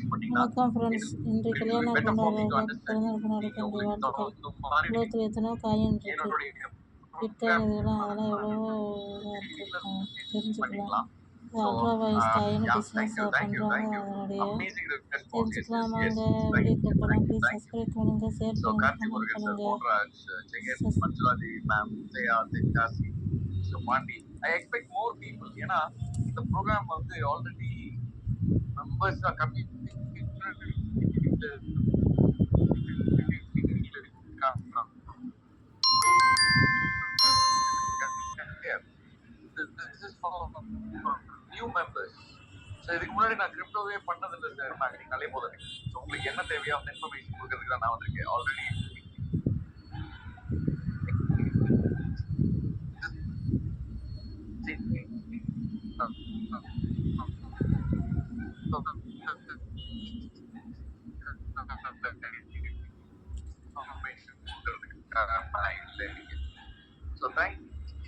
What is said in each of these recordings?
வணக்கம் ஃப்ரெண்ட்ஸ். இன்று கல்யாண கொண்டாடுறவங்க பிறந்தநாள் கொண்டாடுறதுக்கு என்னுடைய வாழ்த்துக்கள். உலகத்தில் எத்தனையோ காயின் இருக்கு, பிட்காயின் இதெல்லாம் அதெல்லாம் எவ்வளவோ இதாக இருக்கு, தெரிஞ்சுக்கலாம். இது அல்ட்ரா வாய்ஸ் காயின் பிஸ்னஸ் பண்ணுறவங்க அதனுடைய தெரிஞ்சுக்கலாம். வாங்க வீடியோக்கு போகலாம். ப்ளீஸ் சப்ஸ்கிரைப் பண்ணுங்க, ஷேர் பண்ணுங்க, கமெண்ட் பண்ணுங்க. I expect more people. ஏன்னா இந்த ப்ரோக்ராம் வந்து already members community new members. இதுக்கு முன்னாடி நான் கிரிப்டோவே பண்ணதில்லை சார். நீங்க நல்ல போதும். உங்களுக்கு என்ன தேவையோ அந்த இன்ஃபர்மேஷன் கொடுக்கறதுக்கு தான் நான் வந்திருக்கேன். Already So thank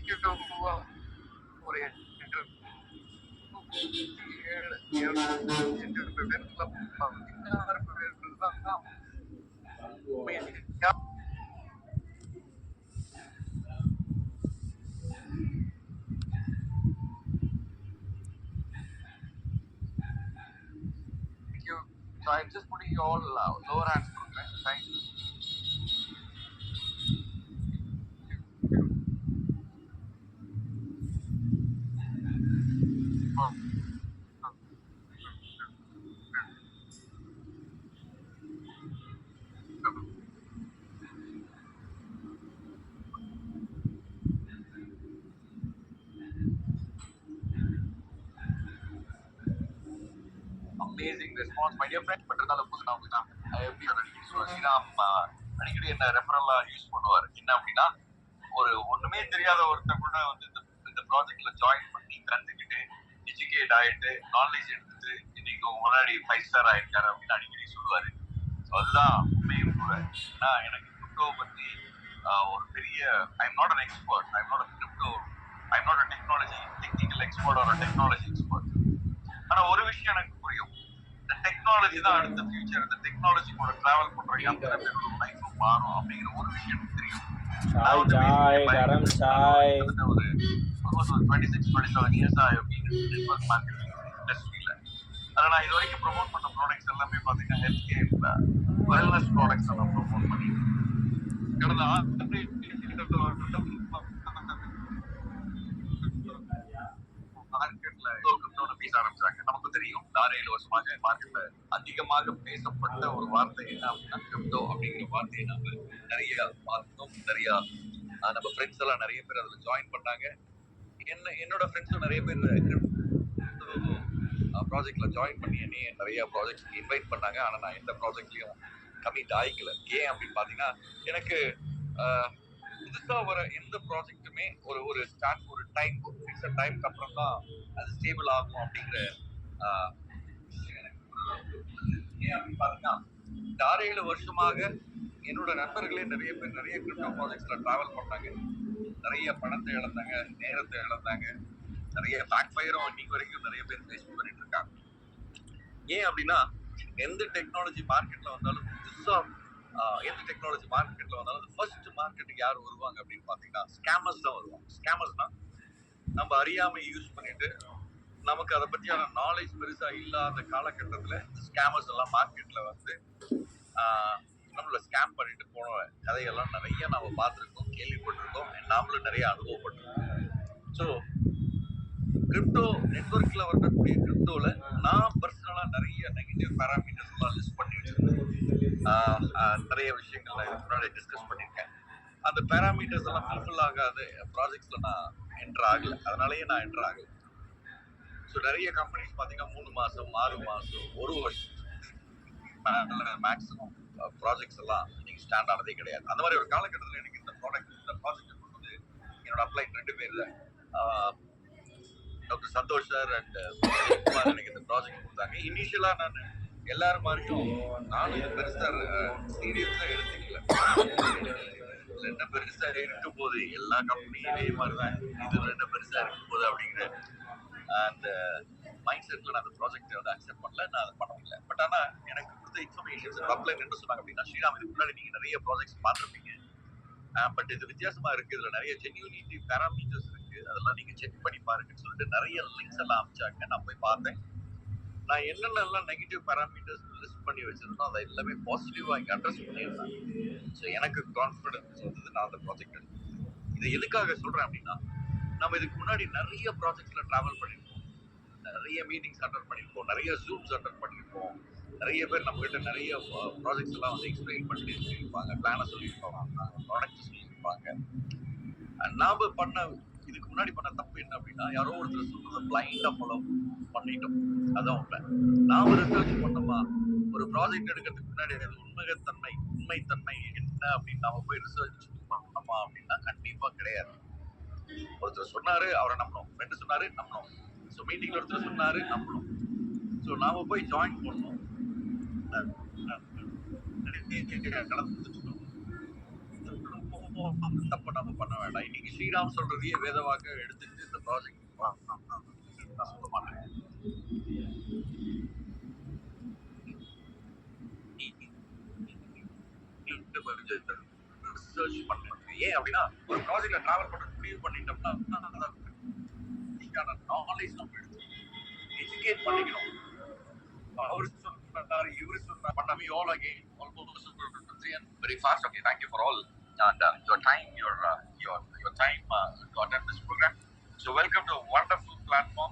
you to ஒரு So I'm just putting you all lower hands program. Thank you. Amazing response, my dear friend. But இருந்தாலும் போது நான் உங்களுக்கு எப்படி ஸ்ரீராம் அடிக்கடி என்ன ரெஃபரலா யூஸ் பண்ணுவார். என்ன அப்படின்னா, ஒரு ஒண்ணுமே தெரியாத ஒருத்தர் கூட வந்து இந்த ப்ராஜெக்ட்ல ஜாயின் பண்ணி கற்றுக்கிட்டு எஜுகேட் ஆயிட்டு நாலேஜ் எடுத்துட்டு இன்னைக்கு முன்னாடி 5 ஸ்டார் ஆயிருக்காரு அப்படின்னு அடிக்கடி சொல்லுவாரு. அதுதான் உண்மையும் கூட. ஏன்னா எனக்கு கிரிப்டோ பத்தி ஒரு பெரிய I'm not an expert, I'm not a crypto, I'm not a technical expert ஒரு டெக்னாலஜி எக்ஸ்பர்ட். ஆனா ஒரு விஷயம் எனக்கு புரியும், இந்த டெக்னாலஜி தான் அடுத்த ஃபியூச்சர். இந்த டெக்னாலஜி கூட டிராவல் பண்ற அத்தனை பேரோட லைஃபும் மாறும் அப்படிங்கிற ஒரு விஷயம் எனக்கு தெரியும். ஒரு 26-27 இயர்ஸ் நெட்வொர்க் மார்க்கெட்டிங் இண்டஸ்ட்ரியில. அதில் நான் இது வரைக்கும் ப்ரொமோட் பண்ண ப்ராடக்ட்ஸ் எல்லாமே பார்த்தீங்கன்னா ஹெல்த் கேர்ல வெல்னஸ் ப்ராடக்ட்ஸ் நான் ப்ரொமோட் பண்ணியிருக்கேன். கடந்த மார்க்கெட்ல பேச ஆரம்பிச்சாங்க. நமக்கு தெரியும் 6-7 வருஷமாக மார்க்கெட்ல அதிகமாக பேசப்பட்ட ஒரு வார்த்தை என்ன அப்படின்னா கிரிப்டோ அப்படிங்கிற வார்த்தையை நம்ம நிறைய பார்த்தோம். நிறைய நம்ம ஃப்ரெண்ட்ஸ் எல்லாம் நிறைய பேர் அதுல ஜாயின் பண்ணாங்க. என்னோட ஃப்ரெண்ட்ஸும் நிறைய பேர் ப்ராஜெக்ட்ல ஜாயின் பண்ணி என்னைய நிறைய ப்ராஜெக்ட்ஸ் இன்வைட் பண்ணாங்க. ஆனா நான் எந்த ப்ராஜெக்ட்லயும் கமிட் ஆயிக்கல. ஏன் அப்படின்னு பாத்தீங்கன்னா, எனக்கு புதுசா வர எந்த ப்ராஜெக்ட்டுமே ஒரு ஸ்டார்ட் ஒரு டைம் ஃபிக்ஸட் டைம்க்கு அப்புறம் தான் அது ஸ்டேபிள் ஆகும் அப்படிங்கிற ஏன் அப்படின்னு பாத்தீங்கன்னா, இந்த 6-7 வருஷமாக என்னோட நண்பர்களே நிறைய பேர் நிறைய கிரிப்டோ ப்ராஜெக்ட்ஸ்ல டிராவல் பண்ணாங்க. நிறைய பணத்தை இழந்தாங்க, நேரத்தை இழந்தாங்க, நிறைய பேக் ஃபயரும் இன்னைக்கு வரைக்கும் நிறைய பேர் ஃபேஸ் பண்ணிட்டு இருக்காங்க. ஏன் அப்படின்னா, எந்த டெக்னாலஜி மார்க்கெட்ல வந்தாலும் புதுசா எந்த டெக்னாலஜி மார்க்கெட்ல வந்தாலும் ஃபர்ஸ்ட் மார்க்கெட்டுக்கு யார் வருவாங்க அப்படின்னு பாத்தீங்கன்னா ஸ்கேமர்ஸ் தான் வருவாங்க. ஸ்கேமர்ஸ்னா நம்ம அறியாமை யூஸ் பண்ணிட்டு நமக்கு அதை பத்தியான நாலேஜ் பெருசா இல்லாத காலகட்டத்துல ஸ்கேமர்ஸ் எல்லாம் மார்க்கெட்ல வந்து நம்மள ஸ்கேம் பண்ணிட்டு போன கதையெல்லாம் நிறைய நம்ம பார்த்துருக்கோம், கேள்விப்பட்டிருக்கோம், நாமளும் நிறைய அனுபவப்பட்டிருக்கோம். ஸோ கிரிப்டோ நெட்வொர்க்ல வரக்கூடிய கிரிப்டோல நான் பர்சனலா நிறைய நெகட்டிவ் பேராமீட்டர்ஸ் எல்லாம் லிஸ்ட் பண்ணி வச்சிருக்கேன். நிறைய விஷயங்கள் நான் முன்னாடி டிஸ்கஸ் பண்ணியிருக்கேன். அந்த பேராமீட்டர்ஸ் எல்லாம் ஃபுல்ஃபில் ஆகாத ப்ராஜெக்ட்ஸ்ல நான் என்டர் ஆகல. அதனாலயே நான் என்டர் ஆகல. ஸோ நிறைய கம்பெனிஸ் பார்த்தீங்கன்னா 3 மாசம் 6 மாசம் 1 வருஷம் மேக்ஸிமம் ப்ராஜெக்ட்ஸ் எல்லாம் இன்னைக்கு ஸ்டாண்ட் ஆனதே கிடையாது. அந்த மாதிரி ஒரு காலகட்டத்தில் எனக்கு இந்த ப்ராஜெக்ட் கொடுத்தது என்னோட அப்ளைட் 2 பேர் தான், doctor Santhosh sir and Kumar எனக்கு இந்த ப்ராஜெக்ட் கொடுத்தாங்க. இனிஷியலா நான் எல்லாரும் மாதிரியும் நானும் பெருசா சீரியஸா எடுத்துக்கல. என்ன பெருசா இருக்க போது, எல்லா கம்பெனியும் இதே மாதிரிதான், இது என்ன பெருசா இருக்க போகுது அப்படிங்கிற அந்த மைண்ட் செட்ல நான் அந்த ப்ராஜெக்ட் வந்து அக்செப்ட் பண்ணல, நான் அதை பண்ண முடியல. பட் ஆனா த இன்ஃபர்மேஷன்ஸ் அப்ளைன் என்ன சொன்னாங்க அப்படின்னா, ஸ்ரீராம் இதுக்கு முன்னாடி நீங்க நிறைய ப்ராஜெக்ட்ஸ் பார்த்துருப்பீங்க. பட் இது வித்தியாசமா இருக்கு. இதுல நிறைய ஜென்யூனிட்டி பேராமீட்டர்ஸ் இருக்கு. அதெல்லாம் நீங்க செக் பண்ணி பாருங்கன்னு சொல்லிட்டு நிறைய லிங்க்ஸ் எல்லாம் அனுப்பிச்சாங்க. நான் போய் பார்த்தேன். நான் என்னென்னலாம் நெகட்டிவ் பேராமீட்டர்ஸ் லிஸ்ட் பண்ணி வச்சிருந்தோம் அதை எல்லாமே பாசிட்டிவா இங்க அட்ரஸ் பண்ணியிருந்தேன். ஸோ எனக்கு கான்ஃபிடன்ஸ் வந்தது நான் அந்த ப்ராஜெக்ட் எடுத்தேன். இதை எதுக்காக சொல்றேன் அப்படின்னா, நம்ம இதுக்கு முன்னாடி நிறைய ப்ராஜெக்ட்ஸ்ல டிராவல் பண்ணிருக்கோம், நிறைய மீட்டிங்ஸ் அட்டன் பண்ணிருக்கோம், நிறைய ஜூம்ஸ் அட்டன் பண்ணிருக்கோம். நிறைய பேர் நம்ம கிட்ட நிறைய ப்ராஜெக்ட்ஸ் எல்லாம் வந்து எக்ஸ்பிளைன் பண்ணி சொல்லியிருப்பாங்க, பிளான சொல்லியிருப்பாங்க, ப்ராடக்ட் சொல்லியிருப்பாங்க. நாம பண்ண இதுக்கு முன்னாடி பண்ண தப்பு என்ன அப்படின்னா, யாரோ ஒருத்தர் சொல்றதை பிளைண்டா ஃபாலோ பண்ணிட்டோம். அதான் உண்மை. நாம ரிசர்ச் பண்ணோமா, ஒரு ப்ராஜெக்ட் எடுக்கிறதுக்கு முன்னாடி அது உண்மைத்தன்மை என்ன அப்படின்னு நாம போய் ரிசர்ச் பண்ணோமா அப்படின்னா கண்டிப்பா கிடையாது. ஒருத்தர் சொன்னாரு, அவரை நம்பணும். ஃப்ரெண்டு சொன்னாரு, நம்பணும். ஸோ மீட்டிங்ல ஒருத்தர் சொன்னாரு, நம்பணும். ஸோ நாம போய் ஜாயின் பண்ணோம். தப்பு நம்ம பண்ண வேண்டாம். இன்னைக்கு ஸ்ரீராம் சொல்றதையே வேதவாக்க எடுத்துட்டு இந்த ப்ராஜெக்ட் நான் சொல்ல மாட்டேன். ரிசர்ச் பண்றது ஏன் அப்படின்னா, ஒரு ப்ராஜெக்ட்ல டிராவல் பண்றது முடிவு பண்ணிட்டோம்னா நாலேஜ் நம்ம எடுத்து எஜுகேட் பண்ணிக்கணும். அவர் சொன்னாரு, இவரு சொன்னாரு, but we all again almost very fast. Okay, thank you for all and your time, your time to attend this program. So welcome to a wonderful platform.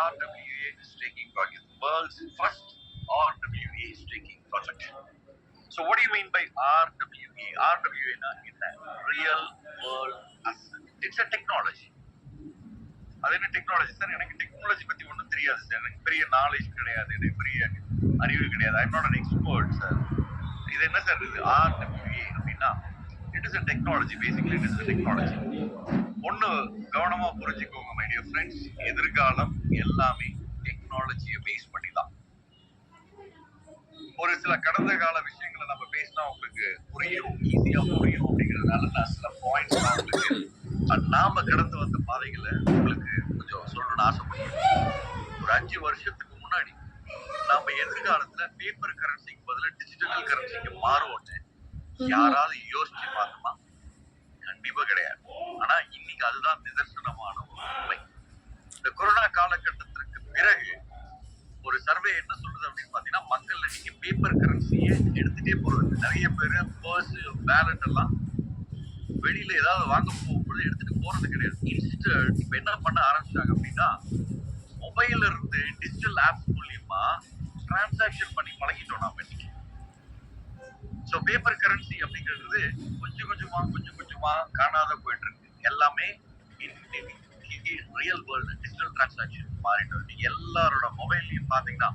RWA staking project, world's first RWA staking project. So what do you mean by RWA? RWA is a real world asset. It's a technology. அது என்ன technology sir? எனக்கு technology பத்தி ஒன்றும் தெரியாது sir. எனக்கு பெரிய knowledge கிடையாது, எனக்கு பெரிய அறிவு கிடையாது. I'm not an expert sir. இது என்ன சார் இது RWA அப்படின்னா? It is a technology. Basically it is a technology. ஒண்ணு கவனமா புரிஞ்சுக்கோங்க மை டியர் ஃப்ரெண்ட்ஸ், எதிர்காலம் எல்லாமே டெக்னாலஜியை பேஸ் பண்ணி தான். ஒரு சில கடந்த கால விஷயங்களை நம்ம பேசினா உங்களுக்கு புரியும், ஈஸியா புரியும் அப்படிங்கிறதுனால நான் சில பாயிண்ட்ஸ் உங்களுக்கு நாம கடந்து வந்த பாதைகளை உங்களுக்கு கொஞ்சம் சொல்லணும்னு ஆசைப்படுறேன். ஒரு 5 வருஷத்துக்கு முன்னாடி நாம எதிர்காலத்துல பேப்பர் கரன்சிக்கு பதிலா டிஜிட்டல் கரன்சிக்கு மாறுவோம்னு யாராவது யோசிச்சு பார்த்தோமா? கண்டிப்பா கிடையாது. ஆனா இன்னைக்கு அதுதான் நிதர்சனமான ஒரு உண்மை. இந்த கொரோனா காலகட்டத்திற்கு பிறகு ஒரு சர்வே என்ன சொல்றது அப்படின்னு பாத்தீங்கன்னா, மக்கள் இன்னைக்கு பேப்பர் கரன்சியை எடுத்துட்டே போறது. நிறைய பேர் பர்ஸ், வேலட் எல்லாம் வெளியில ஏதாவது வாங்க போகும்போது எடுத்துட்டு போறது கிடையாது. இன்ஸ்டன்ட் இப்ப என்ன பண்ண ஆரம்பிச்சாங்க அப்படின்னா, மொபைல்ல இருந்து டிஜிட்டல் ஆப்ஸ் மூலியமா டிரான்சாக்ஷன் பண்ணி பழகிட்டோம் நாம இன்னைக்கு. சோ பேப்பர் கரன்சி அப்படிங்கிறது கொஞ்சம் கொஞ்சமா காணாத போயிட்டு இருக்கு. எல்லாமே ரியல் வேர்ல்டு டிஜிட்டல் டிரான்சாக்ஷன் மாறிட்டு. நீங்க எல்லாரோட மொபைல்லையும் பாத்தீங்கன்னா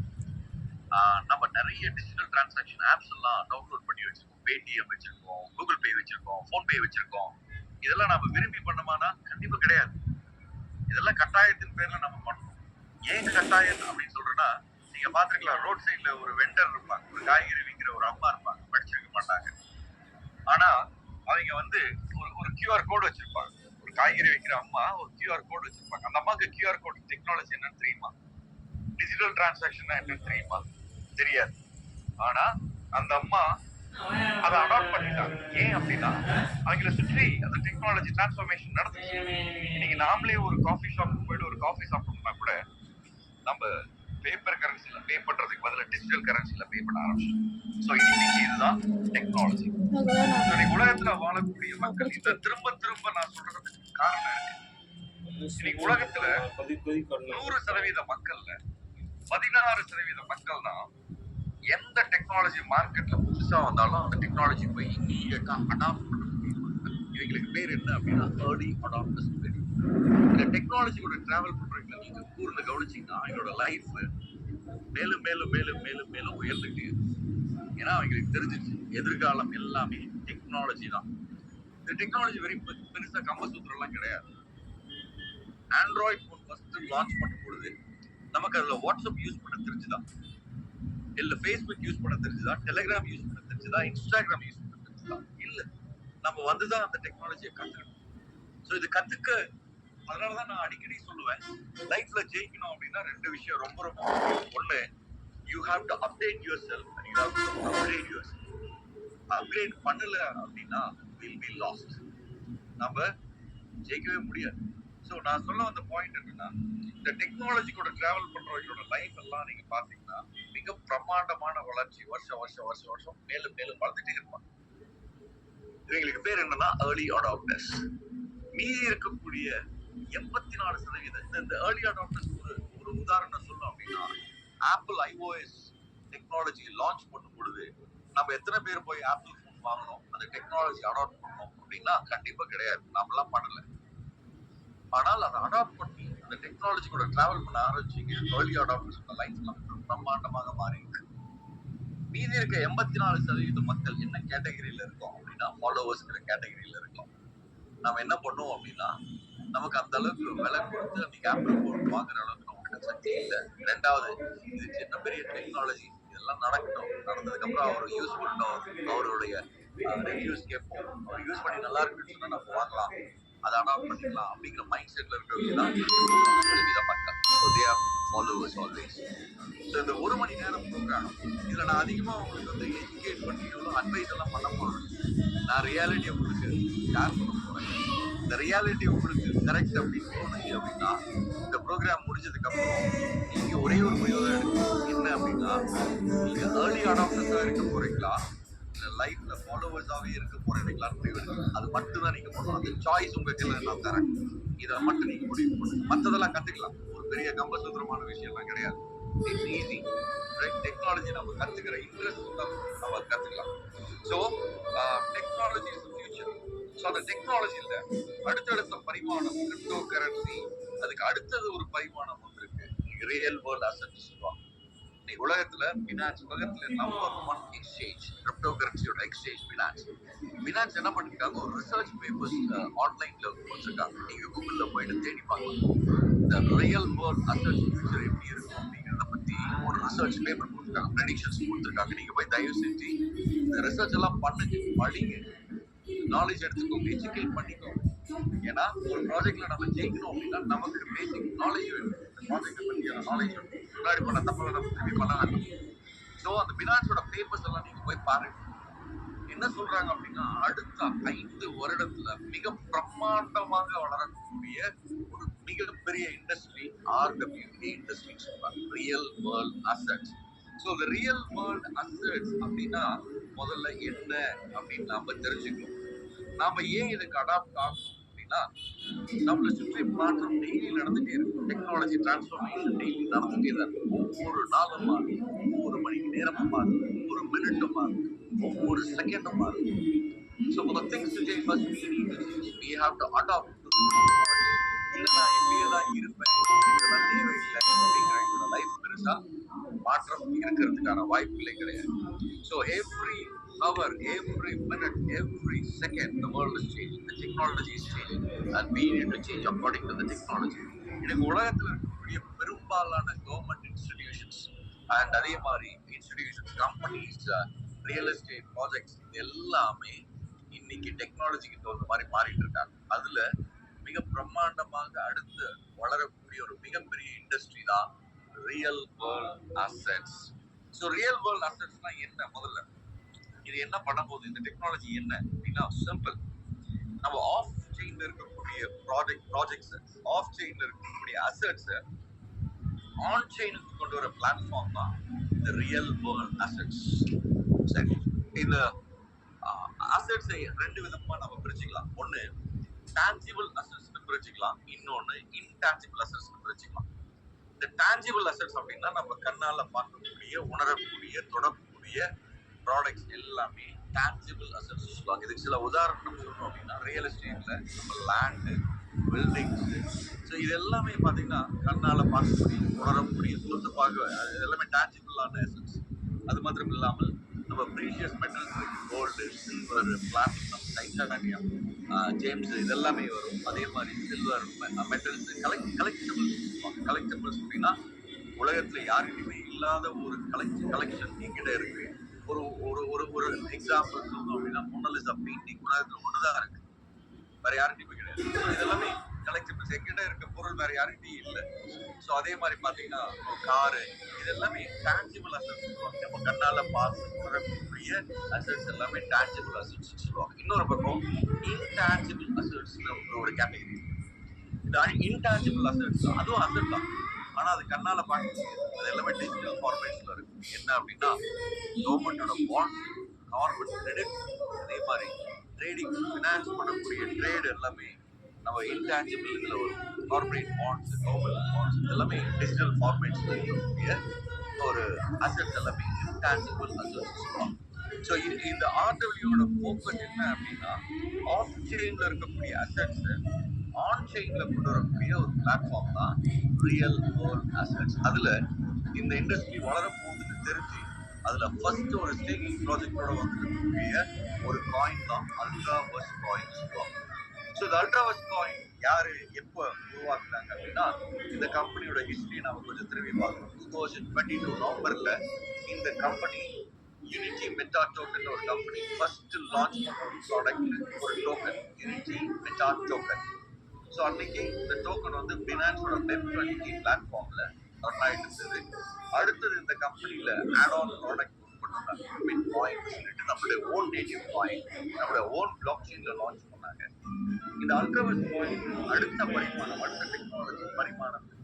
நம்ம நிறைய டிஜிட்டல் டிரான்சாக்ஷன் ஆப்ஸ் எல்லாம் டவுன்லோட் பண்ணி வச்சிருக்கோம். பேடிஎம் வச்சிருக்கோம், கூகுள் பே வச்சிருக்கோம், போன்பே வச்சிருக்கோம். இதெல்லாம் நம்ம விரும்பி பண்ணோமானா கண்டிப்பா கிடையாது. இதெல்லாம் கட்டாயத்தின் பேர்ல நம்ம பண்ணணும். ஏன் கட்டாயம் அப்படின்னு சொல்றேன்னா, நீங்க பாத்துருக்கலாம், ரோட் சைட்ல ஒரு வெண்டர் இருப்பாங்க, ஒரு காய்கறி விற்கிற ஒரு அம்மா இருப்பாங்க, படிச்சிருக்க மாட்டாங்க. ஆனா அவங்க வந்து ஒரு QR கோடு வச்சிருப்பாங்க. ஒரு காய்கறி விற்கிற அம்மா ஒரு QR கோடு வச்சிருப்பாங்க. அந்த அம்மாக்கு QR கோடு டெக்னாலஜி என்னன்னு தெரியுமா? டிஜிட்டல் டிரான்சாக்ஷன் என்னன்னு தெரியுமா? தெரியாது. ஆனா அந்த அம்மா அதை அடாப்ட் பண்ணிட்டாங்க. ஏன் அப்படின்னா அவங்களை சுற்றி அந்த டெக்னாலஜி டிரான்ஸ்ஃபர்மேஷன் நடந்துச்சு. இன்னைக்கு நாமளே ஒரு காஃபி ஷாப் போயிட்டு ஒரு காஃபி சாப்பிட்டோம்னா கூட நம்ம பேப்பர் கரன்சில பே பண்றதுக்கு பதிலா டிஜிட்டல் கரன்சில பே பண்ண ஆரம்பிச்சோம். சோ இன்னைக்கு இதுதான் டெக்னாலஜி. இன்னைக்கு உலகத்துல வாழக்கூடிய மக்கள் இதை திரும்ப நான் சொல்றதுக்கு காரணம் இருக்கு. இன்னைக்கு உலகத்துல 100% மக்கள்ல 16% மக்கள் தான் எந்த டெக்னாலஜி மார்க்கெட்ல புதுசா வந்தாலும் அந்த டெக்னாலஜி போய் இமீடியட்டா அடாப்ட் பண்ண முடியும். இவங்களுக்கு பேர் என்ன அப்படின்னா ஏர்லி அடாப்டர்ஸ். இந்த டெக்னாலஜி கூட டிராவல் பண்றீங்களா நீங்க கூர்ந்து கவனிச்சீங்கன்னா அவங்களோட லைஃப் மேலும் மேலும் மேலும் மேலும் மேலும் உயர்ந்துட்டே இருக்கும். ஏன்னா அவங்களுக்கு தெரிஞ்சிச்சு எதிர்காலம் எல்லாமே டெக்னாலஜி தான். இந்த டெக்னாலஜி வெரி பெருசா கம்பசூத்திரம் எல்லாம் கிடையாது. ஆண்ட்ராய்ட் போன் ஃபர்ஸ்ட் லான்ச் பண்ணும் பொழுது நமக்கு அதுல வாட்ஸ்அப் யூஸ் பண்ண தெரிஞ்சுதான், இல்ல ஃபேஸ்புக் யூஸ் பண்ண தெரிஞ்சுதா, டெலிகிராம் யூஸ் பண்ண தெரிஞ்சுதா, இன்ஸ்டாகிராம் யூஸ் பண்ண தெரிஞ்சுதா? இல்ல, நம்ம வந்துதான் அந்த டெக்னாலஜியை கத்துக்கணும். சோ இது கத்துக்க, அதனாலதான் நான் அடிக்கடி சொல்லுவேன், லைஃப்ல ஜெயிக்கணும் அப்படின்னா 2 விஷயம் ரொம்ப ரொம்ப முக்கியம். ஒண்ணு, you have to update yourself and you have to upgrade yourself. Upgrade பண்ணல அப்படின்னா will be lost. நம்ம ஜெயிக்கவே முடியாது. ஸோ நான் சொல்ல வந்த பாயிண்ட் என்னன்னா, இந்த டெக்னாலஜி கூட டிராவல் பண்றவங்களோட லைஃப் எல்லாம் நீங்க பாத்தீங்கன்னா மிக பிரமாண்டமான வளர்ச்சி, வருஷம் மேலும் மேலும் வளர்ந்துட்டே இருப்பாங்க. இவங்களுக்கு பேர் என்னன்னா ஏர்லி அடாப்டர்ஸ். மீதி இருக்கக்கூடிய 84% இந்த ஏர்லி அடாப்டர்ஸ் ஒரு உதாரணம் சொல்லணும் அப்படின்னா, ஆப்பிள் iOS டெக்னாலஜி லான்ச் பண்ணும் பொழுது நம்ம எத்தனை பேர் போய் ஆப்பிள் போன் வாங்கணும், அந்த டெக்னாலஜி அடாப்ட் பண்ணணும் அப்படின்னா கண்டிப்பா கிடையாது, நம்மளாம் பண்ணல. ஆனால் அதை அடாப்ட் பண்ணி அந்த டெக்னாலஜி கூட டிராவல் பண்ண ஆரம்பிச்சீங்க ஏர்லி அடாப்டர்ஸ் லைஃப் எல்லாம் பிரம்மாண்டமாக மாறி இருக்கு. மீதி இருக்க 84% மக்கள் என்ன கேட்டகரியில இருக்கோம் அப்படின்னா, ஃபாலோவர்ஸ்ங்கிற கேட்டகரியில இருக்கோம். நம்ம என்ன பண்ணுவோம் அப்படின்னா, நமக்கு அந்த அளவுக்கு விலை கொடுத்து அன்னைக்கு ஆப்பிள் போன் வாங்குற அளவுக்கு நமக்கு சக்தி இல்லை. ரெண்டாவது, இது சின்ன பெரிய டெக்னாலஜி, இதெல்லாம் நடந்ததுக்கு அப்புறம் அவர் யூஸ் பண்ணோம், அவருடைய ரிவ்யூஸ் கேட்போம், அவர் யூஸ் பண்ணி நல்லா இருக்குன்னு சொன்னா நம்ம வாங்கலாம், அதை அடாப்ட் பண்ணிக்கலாம் அப்படிங்கிற மைண்ட் செட்ல இருக்கிறவங்க தான் மக்கள். Followers always. ஸோ இந்த 1 மணி நேரம் ப்ரோக்ராம் இதுல நான் அதிகமா உங்களுக்கு வந்து எஜுகேட் பண்ணி எவ்வளோ அட்வைஸ் எல்லாம் பண்ண போறேன். நான் ரியாலிட்டி உங்களுக்கு ஷேர் பண்ண போறேன். இந்த ரியாலிட்டி உங்களுக்கு கரெக்ட் அப்படின்னு தோணுச்சு அப்படின்னா, இந்த ப்ரோக்ராம் முடிஞ்சதுக்கு அப்புறம் நீங்க ஒரே ஒரு முடிவு தான் எடுக்கணும். என்ன அப்படின்னா, நீங்க ஏர்லி அடாப்டர்ஸா இருக்க போறீங்களா, இல்ல லைஃப்ல ஃபாலோவர்ஸாவே இருக்க போறீங்களான்னு முடிவு எடுக்கணும். அது மட்டும் தான் நீங்க பண்ணணும். அந்த சாய்ஸ் உங்க கையில நான் தரேன். இதை மட்டும் நீங்க முடிவு பண்ணுங்க. மற்றதெல்லாம் கத்துக்கலாம். ஒரு பெரிய கம்பசுத்திரமான விஷயம் எல்லாம் கிடையாது. It's easy. டெக்னாலஜி நம்ம கத்துக்கிற இன்ட்ரெஸ்ட் நம்ம கத்துக்கலாம். So technology is future. So அந்த டெக்னாலஜியில அடுத்தடுத்த பரிமாணம் கிரிப்டோ கரன்சி, அதுக்கு அடுத்தது ஒரு பரிமாணம் ஒன்று இருக்கு, ரியல் வேர்ல்ட் அசெட்ஸ் சொல்லுவாங்க. இன்னைக்கு உலகத்துல பினான்ஸ் உலகத்துல நம்பர் 1 எக்ஸ்சேஞ்ச் கிரிப்டோ கரன்சியோட எக்ஸ்சேஞ்ச் பினான்ஸ். பினான்ஸ் என்ன பண்ணிருக்காங்க, ஒரு ரிசர்ச் பேப்பர்ஸ் ஆன்லைன்ல கொடுத்துருக்காங்க. நீங்க கூகுள்ல போயிட்டு தேடி பார்க்கலாம். இந்த ரியல் வேர்ல்ட் அசெட்ஸ் ஃபியூச்சர் எப்படி இருக்கும் அப்படிங்கிறத பத்தி ஒரு ரிசர்ச் பேப்பர் கொடுத்துருக்காங்க, ப்ரெடிக்ஷன்ஸ் கொடுத்துருக்காங்க. நீங்க போய் தயவு செஞ்சு இந்த ரிசர்ச் எல்லாம் பண்ணுங்க, படிங்க, நாலேஜ் எடுத்துக்கோங்க, எஜுகேட் பண்ணிக்கோங்க. ஏன்னா ஒரு ப்ராஜெக்ட்ல நம்ம ஜெயிக்கணும் அப்படின்னா நமக்கு பேசிக் நாலேஜ் வேணும். ப்ராஜெக்ட் பற்றியான நாலேஜ் வேணும். முன்னாடி பண்ண தப்பு நம்ம திரும்பி பண்ண வேண்டாம். ஸோ அந்த பினான்ஸோட பேப்பர்ஸ் எல்லாம் நீங்க போய் பாருங்க. என்ன சொல்றாங்க அப்படின்னா, அடுத்த 5 வருடத்துல மிக பிரம்மாண்டமாக வளரக்கூடிய ஒரு மிகப்பெரிய இண்டஸ்ட்ரி RWA இண்டஸ்ட்ரி சொல்றாங்க, ரியல் வேர்ல்ட் அசெட்ஸ். ஸோ இந்த ரியல் வேர்ல்ட் அசெட்ஸ் அப்படின்னா முதல்ல என்ன அப்படின்னு நாம தெரிஞ்சுக்கணும். நாம ஏன் இதுக்கு அடாப்ட் ஆகணும் அப்படின்னா, நம்மளை சுற்றி மாற்றம் டெய்லி நடந்துட்டே இருக்கும். டெக்னாலஜி டிரான்ஸ்ஃபர்மேஷன் டெய்லி நடந்துட்டே தான் இருக்கும். ஒவ்வொரு நாளும் மாறும், ஒவ்வொரு மணி நேரமும் மாறும், ஒவ்வொரு மினிட்டும் மாறும், ஒவ்வொரு செகண்டும் மாறும். So for the things to change, first we need to change. We have to adopt to the technology. இல்ல நான் இப்படியே தான் இருப்பேன், இதெல்லாம் தேவையில்லை அப்படிங்கிற என்னோட லைஃப் பெருசா மாற்றம் இருக்கிறதுக்கான வாய்ப்பில்லை கிடையாது. So every hour, every minute, every second, the world is changing, the technology is changing, and we need to change according to the technology. இன்னைக்கு உலகத்தில் இருக்கக்கூடிய பெரும்பாலான கவர்மெண்ட் இன்ஸ்டிடியூஷன்ஸ் அண்ட் அதே மாதிரி institutions, companies, real estate projects எல்லாமே இன்னைக்கு டெக்னாலஜிக்கு தகுந்த மாதிரி மாறிட்டு இருக்காங்க. அதுல மிக பிரம்மாண்டமாக அடுத்து வளரக்கூடிய ஒரு மிகப்பெரிய இண்டஸ்ட்ரி தான் real world assets. So real world அசெட்ஸ்னா என்ன? முதல்ல இது என்ன பண்ண போகுது, இந்த டெக்னாலஜி என்ன அப்படின்னா சிம்பிள். நம்ம ஆஃப் செயின்ல இருக்கக்கூடிய ப்ராஜெக்ட்ஸ், ஆஃப் செயின்ல இருக்கக்கூடிய அசெட்ஸ் ஆன் செயினுக்கு கொண்டு வர பிளாட்ஃபார்ம் தான் இந்த ரியல் வேர்ல்ட் அசெட்ஸ். சரி, இந்த அசெட்ஸை 2 விதமா நம்ம பிரிச்சுக்கலாம். ஒன்னு டான்ஜிபிள் அசெட்ஸ்னு பிரிச்சுக்கலாம், இன்னொன்னு இன்டான்ஜிபிள் அசெட்ஸ்னு பிரிச்சுக்கலாம். இந்த டான்ஜிபிள் அசெட்ஸ் அப்படின்னா நம்ம கண்ணால பார்க்கக்கூடிய, உணரக்கூடிய, தொடக்கூடிய ப்ராடக்ட்ஸ் எல்லாமே டான்ஜிபிள் அசெட்ஸ் சொல்லுவாங்க. இதுக்கு சில உதாரணம் சொல்லணும் அப்படின்னா, ரியல் எஸ்டேட்ல நம்ம லேண்டு, பில்டிங்ஸ், ஸோ இது எல்லாமே பார்த்தீங்கன்னா கண்ணால பார்க்கக்கூடிய, உணரக்கூடிய, தொட்டு பார்க்க, அது எல்லாமே டான்ஜிபிளான அசெட்ஸ். அது மாத்திரம் இல்லாமல் நம்ம precious metals, gold, silver, platinum, titanium, gems, இதெல்லாமே வரும். அதே மாதிரி சில்வர் மெட்டல்ஸ், கலெக்டபிள்ஸ். கலெக்டபிள்ஸ் அப்படின்னா உலகத்துல யாருக்குமே இல்லாத ஒரு கலெக்ஷன் என்கிட்ட இருக்கு. ஒரு ஒரு ஒரு ஒரு எக்ஸாம்பிள் சொல்லணும் அப்படின்னா, மோனாலிசா பெயிண்டிங் உலகத்துல ஒண்ணுதான் இருக்கு, வேற யாருக்குமே கிடையாது. இதெல்லாமே கலெக்டிபிள்ஸ் எங்கிட்ட இருக்க பொருள் வேற யார்கிட்டயும் இல்லை. ஸோ அதே மாதிரி பாத்தீங்கன்னா காரு, இது எல்லாமே டான்ஜிபிள் அசட்ஸ் சொல்லுவாங்க. நம்ம கண்ணால பார்த்து உணரக்கூடிய அசட்ஸ் எல்லாமே டான்ஜிபிள் அசட்ஸ் சொல்லுவாங்க. இன்னொரு பக்கம் இன்டான்ஜிபிள் அசட்ஸ் ஒரு கேட்டகரி. இந்த இன்டான்ஜிபிள் அசட்ஸ் அதுவும் அசட் தான், ஆனா அது கண்ணால பார்க்க முடியாது. அது எல்லாமே டிஜிட்டல் ஃபார்மேட்ஸ்ல இருக்கு. என்ன அப்படின்னா கவர்மெண்டோட பாண்ட்ஸ், கார்பன் கிரெடிட், அதே மாதிரி ட்ரேடிங் ஃபினான்ஸ் பண்ணக்கூடிய ட்ரேட் எல்லாமே நம்ம இன்டான்ஜிபிள் இதுல வரும். கார்பரேட் பாண்ட்ஸ், கவர்மெண்ட் பாண்ட்ஸ் எல்லாமே டிஜிட்டல் ஃபார்மேட்ஸ்ல இருக்கக்கூடிய ஒரு அசட்ஸ் எல்லாமே இன்டான்ஜிபிள் அசட்ஸ் சொல்லுவாங்க. ஸோ இந்த ஆர்டபிள்யூட ஃபோக்கஸ் என்ன அப்படின்னா ஆஃப் செயின்ல இருக்கக்கூடிய அசட்ஸ் ஆன் செயின்ல கொண்டு வரக்கூடிய ஒரு பிளாட்ஃபார்ம் தான் ரியல் வேர்ல்ட் அசட்ஸ். அதுல இந்த இண்டஸ்ட்ரி வளர போகுதுன்னு தெரிஞ்சு அதுல ஃபர்ஸ்ட் ஒரு ஸ்டேக்கிங் ப்ராஜெக்டோட வந்துருக்கக்கூடிய ஒரு காயின் தான் அல்ட்ராவர்ஸ் காயின் சொல்லுவாங்க. ஸோ இந்த அல்ட்ராவர்ஸ் காயின் யாரு எப்போ உருவாக்குறாங்க அப்படின்னா இந்த கம்பெனியோட ஹிஸ்டரி நம்ம கொஞ்சம் திரும்பி பார்க்கணும். 2022 நவம்பர்ல இந்த கம்பெனி யூனிட்டி மெட்டா டோக்கன் ஒரு கம்பெனி ஃபர்ஸ்ட் லான்ச் பண்ண ஒரு ப்ராடக்ட், ஒரு token unity meta token. So அன்னைக்கு இந்த டோக்கன் வந்து பினான்ஸோட Web20 பிளாட்ஃபார்ம்ல ரன் ஆயிட்டு இருந்தது. அடுத்தது இந்த கம்பெனியில ஆட் ஆன் ப்ராடக்ட் பண்ணாங்க, பிட் காயின் சொல்லிட்டு நம்மளுடைய ஓன் நேட்டிவ் காயின் நம்மளுடைய ஓன் பிளாக் செயின்ல லான்ச் பண்ணாங்க. இந்த அல்ட்ராவர்ஸ் காயின் அடுத்த பரிமாணம், அடுத்த டெக்னாலஜி பரிமாணத்துக்கு